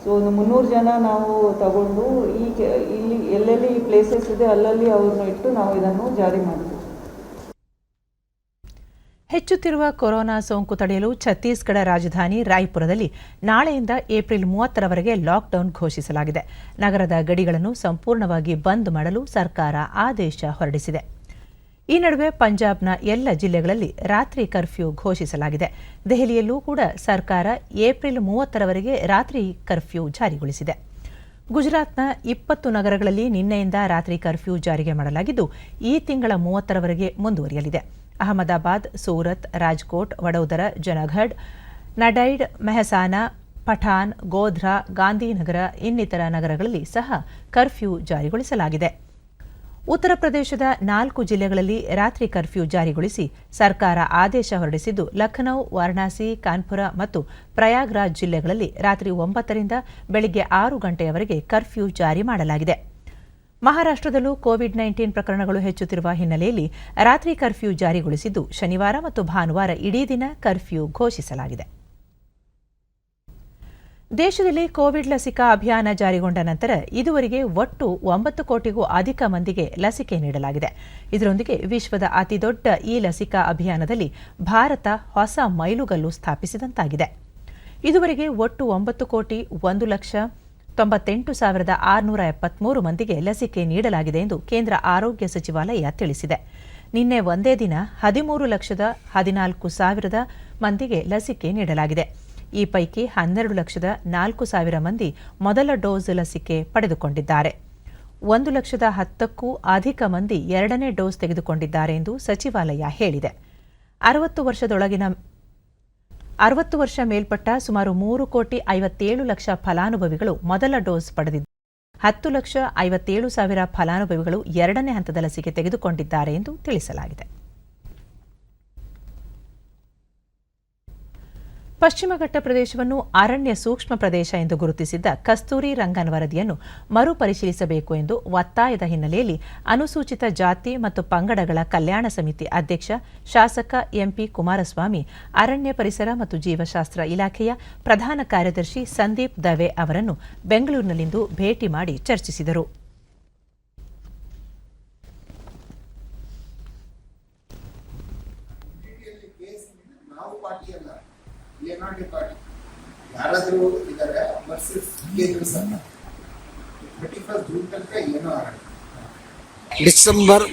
ಸೊ ಒಂದು 300 ಜನ ನಾವು ತಗೊಂಡು ಇಲ್ಲಿ ಎಲ್ಲೆಲ್ಲಿ ಈ ಪ್ಲೇಸಸ್ ಇದೆ ಅಲ್ಲಲ್ಲಿ ಅವ್ರನ್ನ ಇಟ್ಟು ನಾವು ಇದನ್ನು ಜಾರಿ ಮಾಡ್ತೀವಿ. ಹೆಚ್ಚುತ್ತಿರುವ ಕೊರೋನಾ ಸೋಂಕು ತಡೆಯಲು ಛತ್ತೀಸ್ಗಢ ರಾಜಧಾನಿ ರಾಯ್ಪುರದಲ್ಲಿ ನಾಳೆಯಿಂದ ಏಪ್ರಿಲ್ 30ರವರೆಗೆ ಲಾಕ್ಡೌನ್ ಘೋಷಿಸಲಾಗಿದೆ. ನಗರದ ಗಡಿಗಳನ್ನು ಸಂಪೂರ್ಣವಾಗಿ ಬಂದ್ ಮಾಡಲು ಸರ್ಕಾರ ಆದೇಶ ಹೊರಡಿಸಿದೆ. ಈ ನಡುವೆ ಪಂಜಾಬ್ನ ಎಲ್ಲ ಜಿಲ್ಲೆಗಳಲ್ಲಿ ರಾತ್ರಿ ಕರ್ಫ್ಯೂ ಘೋಷಿಸಲಾಗಿದೆ. ದೆಹಲಿಯಲ್ಲೂ ಕೂಡ ಸರ್ಕಾರ ಏಪ್ರಿಲ್ 30ರವರೆಗೆ ರಾತ್ರಿ ಕರ್ಫ್ಯೂ ಜಾರಿಗೊಳಿಸಿದೆ. ಗುಜರಾತ್ನ 20 ನಗರಗಳಲ್ಲಿ ನಿನ್ನೆಯಿಂದ ರಾತ್ರಿ ಕರ್ಫ್ಯೂ ಜಾರಿಗೆ ಮಾಡಲಾಗಿದ್ದು, ಈ ತಿಂಗಳ 30ರವರೆಗೆ ಮುಂದುವರಿಯಲಿದೆ. ಅಹಮದಾಬಾದ್, ಸೂರತ್, ರಾಜ್ಕೋಟ್, ವಡೋದರ, ಜನಘಡ್, ನಡೈಡ್, ಮೆಹಸಾನಾ, ಪಠಾನ್, ಗೋಧ್ರಾ, ಗಾಂಧಿನಗರ ಇನ್ನಿತರ ನಗರಗಳಲ್ಲಿ ಸಹ ಕರ್ಫ್ಯೂ ಜಾರಿಗೊಳಿಸಲಾಗಿದೆ. ಉತ್ತರ ಪ್ರದೇಶದ 4 ಜಿಲ್ಲೆಗಳಲ್ಲಿ ರಾತ್ರಿ ಕರ್ಫ್ಯೂ ಜಾರಿಗೊಳಿಸಿ ಸರ್ಕಾರ ಆದೇಶ ಹೊರಡಿಸಿದ್ದು, ಲಖನೌ, ವಾರಣಾಸಿ, ಕಾನ್ಪುರ ಮತ್ತು ಪ್ರಯಾಗ್ರಾಜ್ ಜಿಲ್ಲೆಗಳಲ್ಲಿ ರಾತ್ರಿ 9ರಿಂದ ಬೆಳಗ್ಗೆ 6 ಗಂಟೆಯವರೆಗೆ ಕರ್ಫ್ಯೂ ಜಾರಿ ಮಾಡಲಾಗಿದೆ. ಮಹಾರಾಷ್ಟ್ರದಲ್ಲೂ ಕೋವಿಡ್-19 ಪ್ರಕರಣಗಳು ಹೆಚ್ಚುತ್ತಿರುವ ಹಿನ್ನೆಲೆಯಲ್ಲಿ ರಾತ್ರಿ ಕರ್ಫ್ಯೂ ಜಾರಿಗೊಳಿಸಿದ್ದು, ಶನಿವಾರ ಮತ್ತು ಭಾನುವಾರ ಇಡೀ ದಿನ ಕರ್ಫ್ಯೂ ಘೋಷಿಸಲಾಗಿದೆ. ದೇಶದಲ್ಲಿ ಕೋವಿಡ್ ಲಸಿಕಾ ಅಭಿಯಾನ ಜಾರಿಗೊಂಡ ನಂತರ ಇದುವರೆಗೆ ಒಟ್ಟು 9 ಕೋಟಿಗೂ ಅಧಿಕ ಮಂದಿಗೆ ಲಸಿಕೆ ನೀಡಲಾಗಿದೆ. ಇದರೊಂದಿಗೆ ವಿಶ್ವದ ಅತಿದೊಡ್ಡ ಈ ಲಸಿಕಾ ಅಭಿಯಾನದಲ್ಲಿ ಭಾರತ ಹೊಸ ಮೈಲುಗಲ್ಲು ಸ್ಥಾಪಿಸಿದಂತಾಗಿದೆ. ಇದುವರೆಗೆ ಒಟ್ಟು 9,01,98,673 ಮಂದಿಗೆ ಲಸಿಕೆ ನೀಡಲಾಗಿದೆ ಎಂದು ಕೇಂದ್ರ ಆರೋಗ್ಯ ಸಚಿವಾಲಯ ತಿಳಿಸಿದೆ. ನಿನ್ನೆ ಒಂದೇ ದಿನ 13,14,000 ಮಂದಿಗೆ ಲಸಿಕೆ ನೀಡಲಾಗಿದೆ. ಈ ಪೈಕಿ 12,04,000 ಮಂದಿ ಮೊದಲ ಡೋಸ್ ಲಸಿಕೆ ಪಡೆದುಕೊಂಡಿದ್ದಾರೆ. 1,10,000ಕ್ಕೂ ಅಧಿಕ ಮಂದಿ ಎರಡನೇ ಡೋಸ್ ತೆಗೆದುಕೊಂಡಿದ್ದಾರೆ ಎಂದು ಸಚಿವಾಲಯ ಹೇಳಿದೆ. 60 ವರ್ಷ ಮೇಲ್ಪಟ್ಟ ಸುಮಾರು 3,57,00,000 ಫಲಾನುಭವಿಗಳು ಮೊದಲ ಡೋಸ್ ಪಡೆದಿದ್ದು 10,57,000 ಫಲಾನುಭವಿಗಳು ಎರಡನೇ ಹಂತದ ಲಸಿಕೆ ತೆಗೆದುಕೊಂಡಿದ್ದಾರೆ ಎಂದು ತಿಳಿಸಲಾಗಿದೆ. ಪಶ್ಚಿಮಘಟ್ಟ ಪ್ರದೇಶವನ್ನು ಅರಣ್ಯ ಸೂಕ್ಷ್ಮ ಪ್ರದೇಶ ಎಂದು ಗುರುತಿಸಿದ್ದ ಕಸ್ತೂರಿ ರಂಗನ್ ವರದಿಯನ್ನು ಮರುಪರಿಶೀಲಿಸಬೇಕು ಎಂದು ಒತ್ತಾಯದ ಹಿನ್ನೆಲೆಯಲ್ಲಿ ಅನುಸೂಚಿತ ಜಾತಿ ಮತ್ತು ಪಂಗಡಗಳ ಕಲ್ಯಾಣ ಸಮಿತಿ ಅಧ್ಯಕ್ಷ ಶಾಸಕ ಎಂಪಿ ಕುಮಾರಸ್ವಾಮಿ ಅರಣ್ಯ ಪರಿಸರ ಮತ್ತು ಜೀವಶಾಸ್ತ್ರ ಇಲಾಖೆಯ ಪ್ರಧಾನ ಕಾರ್ಯದರ್ಶಿ ಸಂದೀಪ್ ದವೆ ಅವರನ್ನು ಬೆಂಗಳೂರಿನಲ್ಲಿಂದು ಭೇಟಿ ಮಾಡಿ ಚರ್ಚಿಸಿದರು. ಯಾರಾದರೂ ಇದ್ದಾರೆ ವರ್ಸಸ್ ಕೇಂದ್ರ ಸರ್ಕಾರ 31 ಜೂನ್ ತನಕ ಏನೋ ಡಿಸೆಂಬರ್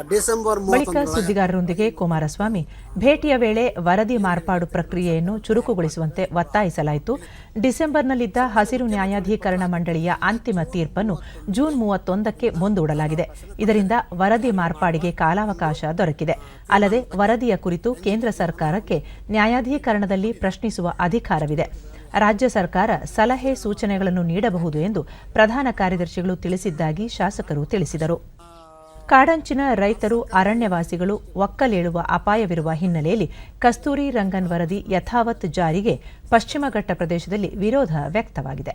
31 ಬಳಿಕ ಸುದ್ದಿಗಾರರೊಂದಿಗೆ ಕುಮಾರಸ್ವಾಮಿ ಭೇಟಿಯ ವೇಳೆ ವರದಿ ಮಾರ್ಪಾಡು ಪ್ರಕ್ರಿಯೆಯನ್ನು ಚುರುಕುಗೊಳಿಸುವಂತೆ ಒತ್ತಾಯಿಸಲಾಯಿತು. ಡಿಸೆಂಬರ್ನಲ್ಲಿದ್ದ ಹಸಿರು ನ್ಯಾಯಾಧೀಕರಣ ಮಂಡಳಿಯ ಅಂತಿಮ ತೀರ್ಪನ್ನು ಜೂನ್ 31ಕ್ಕೆ ಮುಂದೂಡಲಾಗಿದೆ. ಇದರಿಂದ ವರದಿ ಮಾರ್ಪಾಡಿಗೆ ಕಾಲಾವಕಾಶ ದೊರಕಿದೆ. ಅಲ್ಲದೆ ವರದಿಯ ಕುರಿತು ಕೇಂದ್ರ ಸರ್ಕಾರಕ್ಕೆ ನ್ಯಾಯಾಧೀಕರಣದಲ್ಲಿ ಪ್ರಶ್ನಿಸುವ ಅಧಿಕಾರವಿದೆ. ರಾಜ್ಯ ಸರ್ಕಾರ ಸಲಹೆ ಸೂಚನೆಗಳನ್ನು ನೀಡಬಹುದು ಎಂದು ಪ್ರಧಾನ ಕಾರ್ಯದರ್ಶಿಗಳು ತಿಳಿಸಿದ್ದಾಗಿ ಶಾಸಕರು ತಿಳಿಸಿದರು. ಕಾಡಂಚಿನ ರೈತರು ಅರಣ್ಯವಾಸಿಗಳು ಒಕ್ಕಲೇಳುವ ಅಪಾಯವಿರುವ ಹಿನ್ನೆಲೆಯಲ್ಲಿ ಕಸ್ತೂರಿ ರಂಗನ್ ವರದಿ ಯಥಾವತ್ ಜಾರಿಗೆ ಪಶ್ಚಿಮಘಟ್ಟ ಪ್ರದೇಶದಲ್ಲಿ ವಿರೋಧ ವ್ಯಕ್ತವಾಗಿದೆ.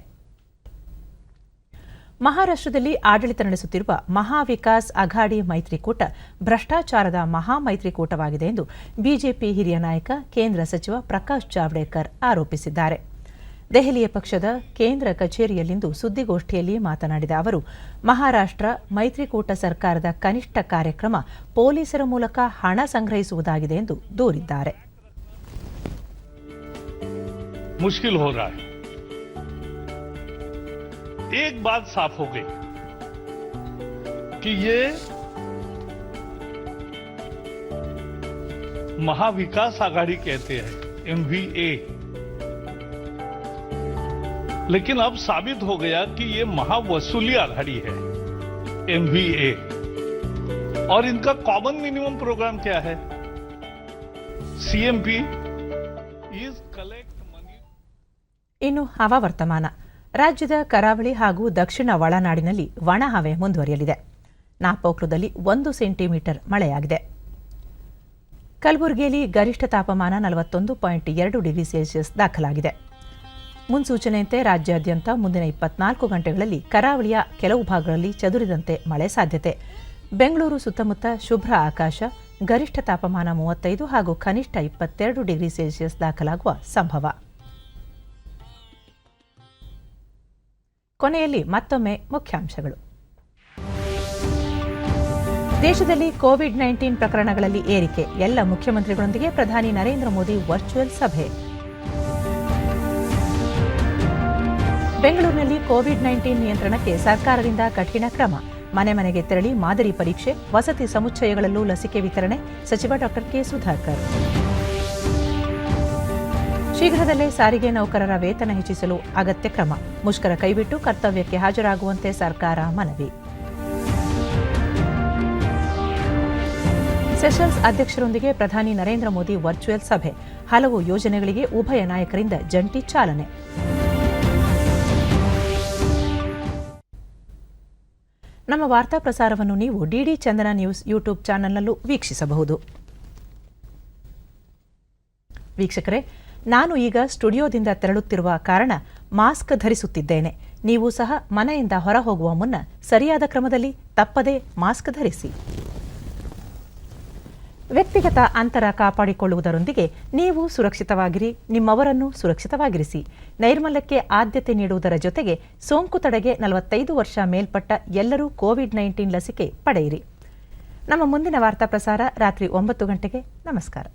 ಮಹಾರಾಷ್ಟ್ರದಲ್ಲಿ ಆಡಳಿತ ನಡೆಸುತ್ತಿರುವ ಮಹಾವಿಕಾಸ್ ಅಘಾಡಿ ಮೈತ್ರಿಕೂಟ ಭ್ರಷ್ಟಾಚಾರದ ಮಹಾಮೈತ್ರಿಕೂಟವಾಗಿದೆ ಎಂದು ಬಿಜೆಪಿ ಹಿರಿಯ ನಾಯಕ ಕೇಂದ್ರ ಸಚಿವ ಪ್ರಕಾಶ್ ಜಾವಡೇಕರ್ ಆರೋಪಿಸಿದ್ದಾರೆ. ದೆಹಲಿಯ ಪಕ್ಷದ ಕೇಂದ್ರ ಕಚೇರಿಯಲ್ಲಿಂದು ಸುದ್ದಿಗೋಷ್ಠಿಯಲ್ಲಿ ಮಾತನಾಡಿದ ಅವರು, ಮಹಾರಾಷ್ಟ್ರ ಮೈತ್ರಿಕೂಟ ಸರ್ಕಾರದ ಕನಿಷ್ಠ ಕಾರ್ಯಕ್ರಮ ಪೊಲೀಸರ ಮೂಲಕ ಹಣ ಸಂಗ್ರಹಿಸುವುದಾಗಿದೆ ಎಂದು ದೂರಿದ್ದಾರೆ. मुश्किल हो रहा है. एक बात साफ हो गई कि ये महाविकास आघाड़ी कहते हैं MVA, लेकिन अब साबित हो गया कि ये महावसूली आघाड़ी है MVA. और इनका कॉमन मिनिमम प्रोग्राम क्या है? CMP is collect money. ಇನ್ನು ಹವಾವರ್ತಮಾನ. ರಾಜ್ಯದ ಕರಾವಳಿ ಹಾಗೂ ದಕ್ಷಿಣ ಒಳನಾಡಿನಲ್ಲಿ ಒಣಹವೆ ಮುಂದುವರಿಯಲಿದೆ. ನಾಪೋಕ್ಲುದಲ್ಲಿ 1 ಸೆಂಟಿಮೀಟರ್ ಮಳೆಯಾಗಿದೆ. ಕಲಬುರಗಿಯಲ್ಲಿ ಗರಿಷ್ಠ ತಾಪಮಾನ 41.2 ಡಿಗ್ರಿ ಸೆಲ್ಸಿಯಸ್ ದಾಖಲಾಗಿದೆ. ಮುನ್ಸೂಚನೆಯಂತೆ ರಾಜ್ಯಾದ್ಯಂತ ಮುಂದಿನ 24 ಗಂಟೆಗಳಲ್ಲಿ ಕರಾವಳಿಯ ಕೆಲವು ಭಾಗಗಳಲ್ಲಿ ಚದುರಿದಂತೆ ಮಳೆ ಸಾಧ್ಯತೆ. ಬೆಂಗಳೂರು ಸುತ್ತಮುತ್ತ ಶುಭ್ರ ಆಕಾಶ, ಗರಿಷ್ಠ ತಾಪಮಾನ 35 ಹಾಗೂ ಕನಿಷ್ಠ 22 ಡಿಗ್ರಿ ಸೆಲ್ಸಿಯಸ್ ದಾಖಲಾಗುವ ಸಂಭವ. ಕೊನೆಯಲ್ಲಿ ಮತ್ತೊಮ್ಮೆ ಮುಖ್ಯಾಂಶಗಳು. ದೇಶದಲ್ಲಿ ಕೋವಿಡ್-19 ಪ್ರಕರಣಗಳಲ್ಲಿ ಏರಿಕೆ, ಎಲ್ಲ ಮುಖ್ಯಮಂತ್ರಿಗಳೊಂದಿಗೆ ಪ್ರಧಾನಿ ನರೇಂದ್ರ ಮೋದಿ ವರ್ಚುವಲ್ ಸಭೆ. ಬೆಂಗಳೂರಿನಲ್ಲಿ ಕೋವಿಡ್-19 ನಿಯಂತ್ರಣಕ್ಕೆ ಸರ್ಕಾರದಿಂದ ಕಠಿಣ ಕ್ರಮ, ಮನೆ ಮನೆಗೆ ತೆರಳಿ ಮಾದರಿ ಪರೀಕ್ಷೆ, ವಸತಿ ಸಮುಚ್ಚಯಗಳಲ್ಲೂ ಲಸಿಕೆ ವಿತರಣೆ, ಸಚಿವ ಡಾ ಕೆ ಸುಧಾಕರ್. ಶೀಘ್ರದಲ್ಲೇ ಸಾರಿಗೆ ನೌಕರರ ವೇತನ ಹೆಚ್ಚಿಸಲು ಅಗತ್ಯ ಕ್ರಮ, ಮುಷ್ಕರ ಕೈಬಿಟ್ಟು ಕರ್ತವ್ಯಕ್ಕೆ ಹಾಜರಾಗುವಂತೆ ಸರ್ಕಾರ ಮನವಿ. ಸೆಷಲ್ಸ್ ಅಧ್ಯಕ್ಷರೊಂದಿಗೆ ಪ್ರಧಾನಿ ನರೇಂದ್ರ ಮೋದಿ ವರ್ಚುವಲ್ ಸಭೆ, ಹಲವು ಯೋಜನೆಗಳಿಗೆ ಉಭಯ ನಾಯಕರಿಂದ ಜಂಟಿ ಚಾಲನೆ. ನಮ್ಮ ವಾರ್ತಾ ಪ್ರಸಾರವನ್ನು ನೀವು ಡಿಡಿ ಚಂದನ ನ್ಯೂಸ್ ಯೂಟ್ಯೂಬ್ ಚಾನೆಲ್ನಲ್ಲೂ ವೀಕ್ಷಿಸಬಹುದು. ವೀಕ್ಷಕರೇ, ನಾನು ಈಗ ಸ್ಟುಡಿಯೋದಿಂದ ತೆರಳುತ್ತಿರುವ ಕಾರಣ ಮಾಸ್ಕ್ ಧರಿಸುತ್ತಿದ್ದೇನೆ. ನೀವು ಸಹ ಮನೆಯಿಂದ ಹೊರ ಹೋಗುವ ಮುನ್ನ ಸರಿಯಾದ ಕ್ರಮದಲ್ಲಿ ತಪ್ಪದೇ ಮಾಸ್ಕ್ ಧರಿಸಿ. ವ್ಯಕ್ತಿಗತ ಅಂತರ ಕಾಪಾಡಿಕೊಳ್ಳುವುದರೊಂದಿಗೆ ನೀವು ಸುರಕ್ಷಿತವಾಗಿರಿ, ನಿಮ್ಮವರನ್ನು ಸುರಕ್ಷಿತವಾಗಿರಿಸಿ. ನೈರ್ಮಲ್ಯಕ್ಕೆ ಆದ್ಯತೆ ನೀಡುವುದರ ಜೊತೆಗೆ ಸೋಂಕು ತಡೆಗೆ 45 ವರ್ಷ ಮೇಲ್ಪಟ್ಟ ಎಲ್ಲರೂ ಕೋವಿಡ್-19 ಲಸಿಕೆ ಪಡೆಯಿರಿ. ನಮ್ಮ ಮುಂದಿನ ವಾರ್ತಾ ಪ್ರಸಾರ ರಾತ್ರಿ 9 ಗಂಟೆಗೆ. ನಮಸ್ಕಾರ.